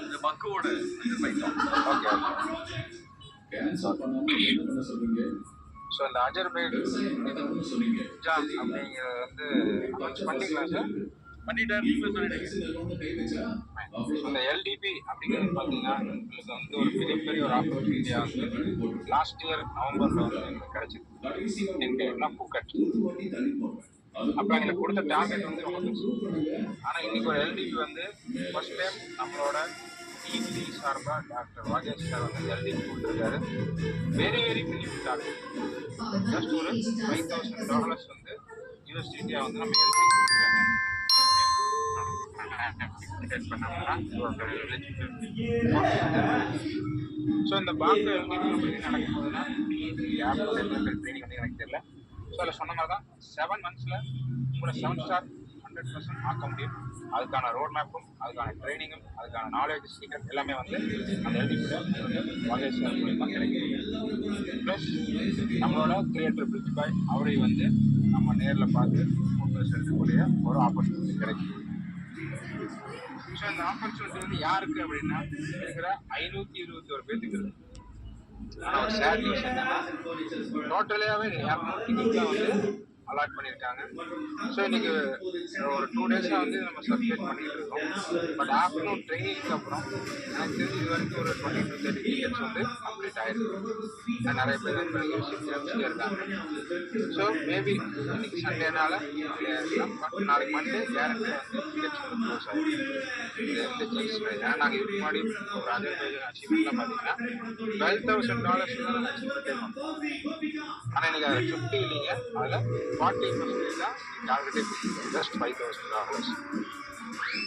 இந்த பக்குவோட ஓகே ஸோ இந்த அஜர்பைஜான் அப்படிங்கிறது வந்து பண்ணிக்கலாம் சார். பண்ணிட்டேன், நீங்களும் சொல்லிடுங்க. அந்த எல்டிபி அப்படிங்கிறது பார்த்தீங்கன்னா உங்களுக்கு வந்து ஒரு பெரிய ஒரு ஆப்பர்ச்சுனிட்டியாக வந்து லாஸ்ட் இயர் நவம்பரில் வந்து எங்களுக்கு கிடைச்சிது. எங்கன்னா பூக்கட். அப்போ எங்களுக்கு கொடுத்த டார்கெட் வந்து ரொம்ப பெருசு. ஆனால் இன்னைக்கு ஒரு எல்டிபி வந்து ஃபர்ஸ்ட் டைம் நம்மளோட டிபி சார்பாக டாக்டர் வாகேஷ் சார் வந்து எல்டிபி கொடுத்துருக்காரு. Very minimum target. ஜஸ்ட் ஒரு $5,000 வந்து யூஎஸ்டிடியாக வந்து நம்ம எல்டிபி கொடுத்துருக்காங்க. ஸோ இந்த பாக்கு நடக்கும் போதுன்னா ட்ரைனிங் வந்து எனக்கு தெரியல. ஸோ அதில் சொன்ன மாதிரி தான் 7 monthsல உங்களை 7 ஸ்டார் 100% ஆக்க முடியும். அதுக்கான ரோட் மேப்பும் அதுக்கான ட்ரைனிங்கும் அதுக்கான நாலேஜ் சீக்கிரம் எல்லாமே வந்து அந்த எல்டிபியில் வாகேஷ் சார் மூலியமாக கிடைக்கும். ப்ளஸ் நம்மளோட கிரியேட்டர் பிரிட்ஜ் பாய் அவரையும் வந்து நம்ம நேரில் பார்த்து ஃபோட்டோஸ் எடுக்கக்கூடிய ஒரு ஆப்பர்ச்சுனிட்டி கிடைக்கும். ஸோ இந்த ஆப்பர்ச்சுனிட்டி வந்து யாருக்கு அப்படின்னா இருக்கிற 521 பேருக்கு இருக்கு. ஆனால் ஒரு சேட் நியூஸ் என்னன்னா டோட்டலாகவே 200 டிக்கெட் தான் வந்து அலாட் பண்ணியிருக்காங்க. ஸோ இன்னைக்கு ஒரு 2 days வந்து நம்ம சர்க்குலேட் பண்ணிட்டு இருக்கோம். பட் ஆஃப்டர்நூன் ட்ரைனிங்க்கு அப்புறம் எனக்கு தெரிஞ்சு இது வரைக்கும் ஒரு 20 to 30 டிக்கெட்ஸ் வந்து கம்ப்ளீட் ஆயிருக்கு. நிறைய பேர் வந்து இருக்காங்க. ஸோ மேபி இன்னைக்கு சண்டேனால பட் நாளைக்கு மண்டே கேரண்டி வந்து டிக்கெட்ஸ் வந்து க்ளோஸ் ஆகிருக்கு. ஏன்னா நாங்கள் இதுக்கு முன்னாடி ஒரு அஜர்பைஜான் அச்சீவ்மெண்ட்லாம் பார்த்தீங்கன்னா $12,000 தான் அச்சீவ் பண்ணிருக்கோம். ஆனால் இன்னைக்கு அதில் 50 இல்லைங்க, அதில் 40% தான் டார்கெட்டே கொடுத்துருக்கோம். ஜஸ்ட் $5,000.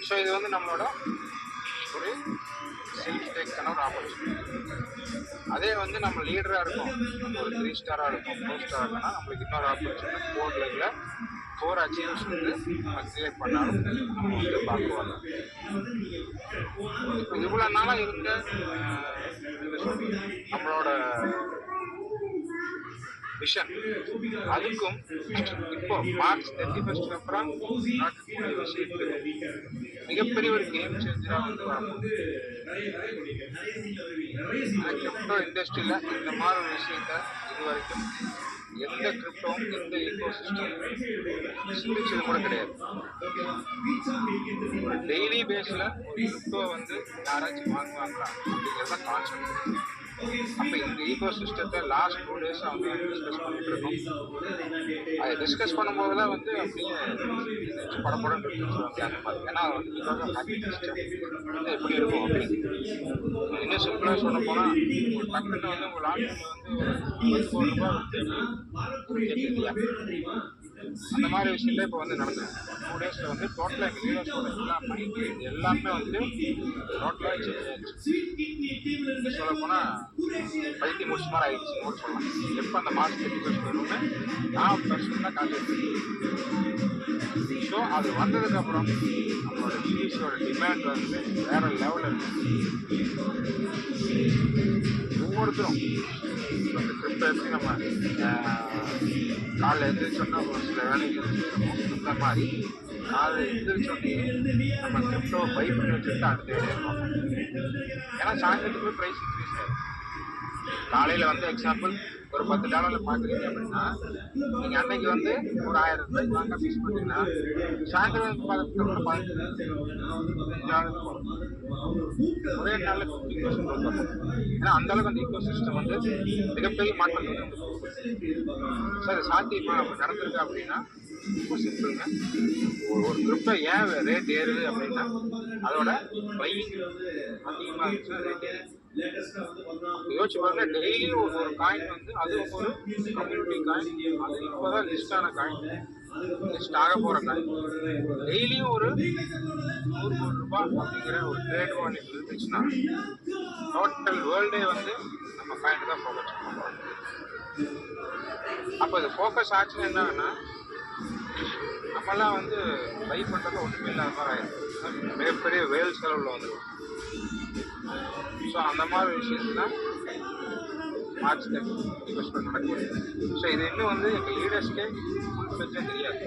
ஸோ இது வந்து நம்மளோட ஒரு செல்ஃப் டேக்கான ஒரு ஆப்பர்ச்சுனிட்டி. அதே வந்து நம்ம லீடராக இருக்கும், நம்ம ஒரு 3 ஸ்டாராக இருக்கும், 4 ஸ்டாராக இருக்குன்னா நம்மளுக்கு இன்னொரு ஆப்பர்ச்சுனிட்டி 4 லெவலில் 4 அச்சீவ்ஸ் வந்து நம்ம கிரியேட் பண்ணாலும் நம்ம வந்து பார்க்குவாங்க. இப்போ இவ்வளோ நாளாக இருந்த நம்மளோட விஷன் அதுக்கும் இப்போ மார்ச் 31 அப்புறம் நடக்கக்கூடிய விஷயத்துக்கு மிகப்பெரிய ஒரு கேம் சேஞ்சராக வந்து வரப்போகுது. கிரிப்டோ இண்டஸ்ட்ரியில் இந்த மாதிரி ஒரு விஷயத்த இது வரைக்கும் எந்த கிரிப்டோவும் எந்த ஈகோ சிஸ்டம் சிந்திச்சது கூட கிடையாது. ஒரு டெய்லி பேஸில் ஒரு கிரிப்டோ வந்து யாராச்சும் வாங்குவாங்களா அப்படிங்கிறத கான்செப்ட். அப்போ இந்த ஈகோ சிஸ்டத்தை லாஸ்ட் 2 days வந்து டிஸ்கஸ் பண்ணிட்டு இருக்கோம். அதை டிஸ்கஸ் பண்ணும்போதெல்லாம் வந்து அப்படியே படப்படம் சொல்லுவாங்க அந்த மாதிரி. ஏன்னா வந்து பிகாஸ் ஆஃப் ஹேக்கிங் சிஸ்டம் வந்து எப்படி இருக்கும் அப்படின்னு இன்னும் சிம்பிளாக சொல்ல போனால் ஒரு டக்குன்னு வந்து உங்கள் லாங்கில் வந்து ஒரு $10 கோடி வந்து கேட்குது இல்லையா? அந்த மாதிரி விஷயத்துல இப்போ வந்து நடந்துருக்கு. 2 டேஸில் வந்து டோட்டலாக எங்கள் லீடர்ஸோட எல்லா மைண்ட் எல்லாமே வந்து டோட்டலாக சேஞ்ச் ஆயிடுச்சு. சொல்ல போனால் பைத்தி முடிச்ச மாதிரி ஆயிடுச்சுன்னு கூட சொல்லலாம். எப்போ அந்த மாஸ் 31st வரும்னு நான் பர்சனலாக கான்செப்ட். ஸோ அது வந்ததுக்கப்புறம் நம்மளோட சீரீஸோட டிமாண்ட் வந்து வேற லெவலில் இருக்கு. ஒவ்வொருத்தரும் இப்போ இந்த ட்ரிப்பை எப்படி நம்ம காலைல எழுந்திரிச்சோன்னா ஒரு சில வேலைகள் செய்யணுமோ அந்த மாதிரி காலைல எழுந்திரிச்சோன்னே நம்ம கிரிப்டோவை பை பண்ணி வச்சுட்டு அடுத்த வேலையை பார்ப்போம். ஏன்னா சாயந்தரத்துக்கு ப்ரைஸ் இன்க்ரீஸ் ஆகிடும். காலையில் வந்து எக்ஸாம்பிள் ஒரு $10 பார்க்குறீங்க அப்படின்னா நீங்கள் அன்னைக்கு வந்து ஒரு $1000 வாங்க ஃபிக்ஸ் பண்ணிங்கன்னா சாயந்தரம் $15 ஒரே நாளில் 50% வரும். ஏன்னா அந்த அளவுக்கு அந்த ஈக்கோ சிஸ்டம் வந்து மிகப்பெரிய மாற்றம் வந்து சார் சாத்தியமா அப்படி நடந்திருக்கு அப்படின்னா ரொம்ப சிம்பிளுங்க. ஒரு கிரிப்டோ ஏன் ரேட் ஏறுது அப்படின்னா அதோட பையிங் அதிகமாக இருந்துச்சுன்னா ரேட் ஏறுது. யோசிச்சு பாருங்க, டெய்லியும் ஒரு காயின் வந்து அது ஒரு கம்யூனிட்டி காயின், அது இப்போதான் லிஸ்ட் ஆன காயின், லிஸ்ட் ஆக போற காயின். டெய்லியும் ஒரு 100 கோடி ரூபாய் அப்படிங்கிற ஒரு ட்ரேட் வால்யூம் இருந்துச்சுன்னா டோட்டல் வேர்ல்டே வந்து நம்ம காயின் தான் ஃபோக்கஸ் பண்ணுறோம். அப்போ இது ஃபோக்கஸ் ஆச்சுன்னா என்னன்னா நம்மளாம் வந்து பை பண்ணுறது ஒன்றுமே இல்லாத மாதிரி ஆயிடும். மிகப்பெரிய வேல் செலவில் வந்துடும். ஸோ அந்த மாதிரி விஷயத்துல மார்ச் 31 நடக்குது. ஸோ இது இன்னும் வந்து எங்கள் லீடர்ஸ்க்கே ஃபுல் ஃப்ளெஜ்ஜாக தெரியாது.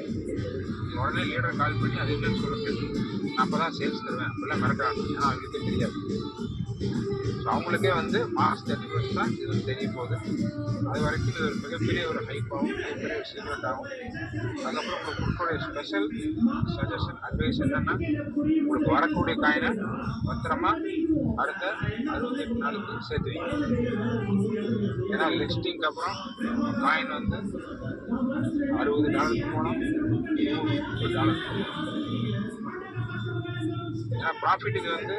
உடனே லீடர் கால் பண்ணி அது என்னன்னு சொல்லுங்க, நான் அப்போ தான் சேல்ஸ் தருவேன் அப்படிலாம் மிரட்டுறாங்க. ஏன்னா அவங்களுக்கே தெரியாது. ஸோ அவங்களுக்கே வந்து மார்ச் 31 தான் இது வந்து தெரிய போகுது. அது வரைக்கும் இது ஒரு மிகப்பெரிய ஒரு ஹைப்பாகவும் மிகப்பெரிய ஒரு சீக்ரெட்டாகவும். அதுக்கப்புறம் உங்களுக்கு கொடுக்கக்கூடிய ஸ்பெஷல் சஜஷன் அட்வைஸ் என்னென்னா, உங்களுக்கு வரக்கூடிய காயினை பத்திரமா அடுத்த 68 நாளுக்கு சேர்த்து வைங்க. ஏன்னா லிஸ்டிங்க்கு அப்புறம் காயின் வந்து $60 போனோம், $100 ஏன்னா ப்ராஃபிட்டுக்கு வந்து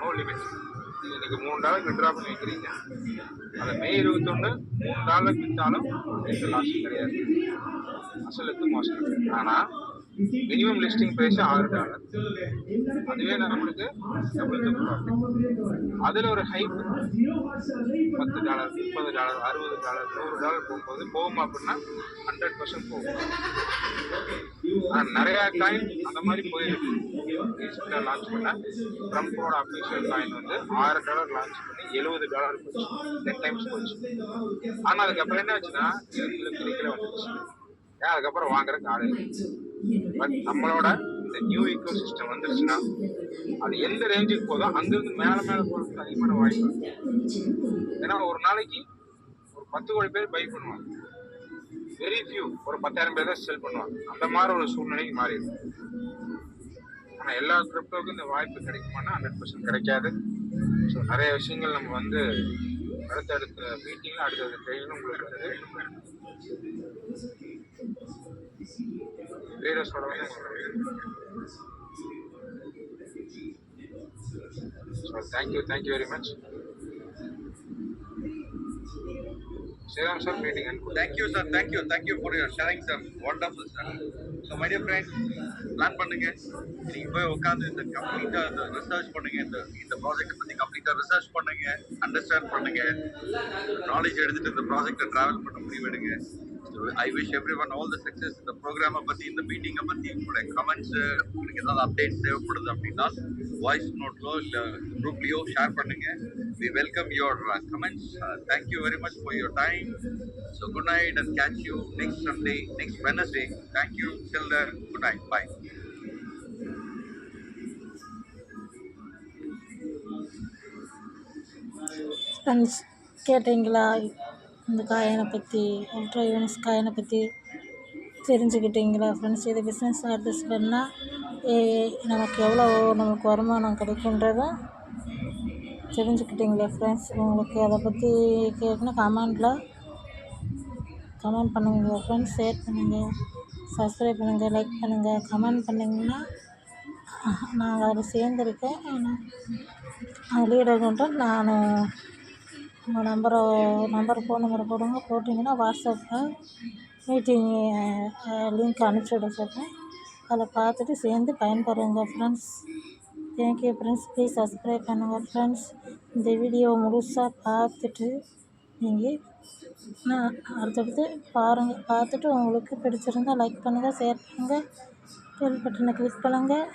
நோ லிமிட். நீங்கள் இன்றைக்கி $3 விட்ரா பண்ணி வைக்கிறீங்க, அதை மே 21 $3 விற்றாலும் எந்த லாஸும் கிடையாது, அசலுக்கு மோசம் கிடையாது. ஆனால் மினிமம் லிஸ்டிங் ப்ரைஸ் $6. அதுவே நம்மளுக்கு டபுள் த ப்ராஃபிட். அதில் ஒரு ஹைப் $10, $30, $60, $100 போகும்போது போகும் அப்படின்னா 100% போகும். ஆனால் நிறையா காயின் அந்த மாதிரி போயிருக்கு. ரீசெண்டாக லான்ச் பண்ண ட்ரம்போட அஃபிஷியல் காயின் வந்து $6 லான்ச் பண்ணி $70 போச்சு, 10 டைம்ஸ் போச்சு. ஆனால் அதுக்கப்புறம் என்ன ஆச்சுன்னா கிலோ வந்துச்சு. ஏன் அதுக்கப்புறம் வாங்குறதுக்கு ஆள் இல்லை. பட் நம்மளோட இந்த நியூ ஈக்கோ சிஸ்டம் வந்துருச்சுன்னா அது எந்த ரேஞ்சுக்கு போதோ அங்கிருந்து மேலே போகிறதுக்கு அதிகமான வாய்ப்பு. ஏன்னா ஒரு நாளைக்கு ஒரு 10 கோடி பேர் பை பண்ணுவாங்க, வெரி ஃபியூ ஒரு 10,000 பேர் தான் செல் பண்ணுவாங்க. அந்த மாதிரி ஒரு சூழ்நிலைக்கு மாறிடும். ஆனால் எல்லா கிரிப்டோவுக்கும் இந்த வாய்ப்பு கிடைக்குமானா 100% கிடைக்காது. ஸோ நிறைய விஷயங்கள் நம்ம வந்து அடுத்தடுத்த மீட்டிங்கில் அடுத்தடுத்த ட்ரெயினும் உங்களுக்கு வந்து லீடர்ஸோட வந்து so thank you very much. Sriram sir, meeting and thank you for your sharing sir. Wonderful sir. So my dear friends, plan பண்ணுங்க, நீங்க போய் உட்கார்ந்து இந்த கம்ப்ளீட்டா இந்த ரிசர்ச் பண்ணுங்க, இந்த ப்ராஜெக்ட் பத்தி கம்ப்ளீட்டா ரிசர்ச் பண்ணுங்க, அண்டர்ஸ்டாண்ட் பண்ணுங்க, நாலேஜ் எடுத்துட்டு இந்த ப்ராஜெக்ட்டை டிராவல் பண்ண முடிவெடுங்க. I wish everyone all the success. இந்த ப்ரோக்ராமை பற்றி, இந்த மீட்டிங்கை பற்றி உங்களுடைய கமெண்ட்ஸு, உங்களுக்கு ஏதாவது அப்டேட்ஸ் தேவைப்படுது அப்படின்னா வாய்ஸ் நோட்லோ இல்லை குரூப்லேயோ ஷேர் பண்ணுங்க. We welcome your comments. Thank you very much for your time. So good night and catch you next Sunday, next Wednesday. Thank you. Till then, good night. Bye. Friends, கேட்டீங்களா? இந்த காயினை பற்றி, ultra Younis காயினை பற்றி தெரிஞ்சுக்கிட்டீங்களா friends? இது business address பண்ணால் நமக்கு எவ்வளோ நமக்கு வருமானம் கிடைக்குன்றதை தெரிஞ்சுக்கிட்டீங்களா ஃப்ரெண்ட்ஸ்? உங்களுக்கு அதை பற்றி கேட்கணும் கமெண்ட் பண்ணுங்கள் ஃப்ரெண்ட்ஸ். ஷேர் பண்ணுங்கள், சப்ஸ்கிரைப் பண்ணுங்கள், லைக் பண்ணுங்கள். கமெண்ட் பண்ணிங்கன்னா நாங்கள் அதில் சேர்ந்துருக்கேன். நான் லீடர் கொண்டு நான் உங்கள் ஃபோன் நம்பரை போடுங்க. போட்டிங்கன்னா வாட்ஸ்அப்பில் மீட்டிங் லிங்க் அனுப்பிச்சி விட சொல்கிறேன். அதில் பார்த்துட்டு சேர்ந்து பயன்பெறுங்க friends. Thank you friends. Please subscribe பண்ணுங்கள் ஃப்ரெண்ட்ஸ். இந்த வீடியோ முழுசாக பார்த்துட்டு நீங்கள் அடுத்தடுத்து பாருங்கள். பார்த்துட்டு உங்களுக்கு பிடிச்சிருந்தால் லைக் பண்ணுங்கள், ஷேர் பண்ணுங்கள், பெல் பட்டனை கிளிக் பண்ணுங்கள்,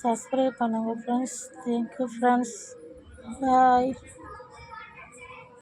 சப்ஸ்கிரைப் பண்ணுங்கள் ஃப்ரெண்ட்ஸ். Thank you friends. பாய்.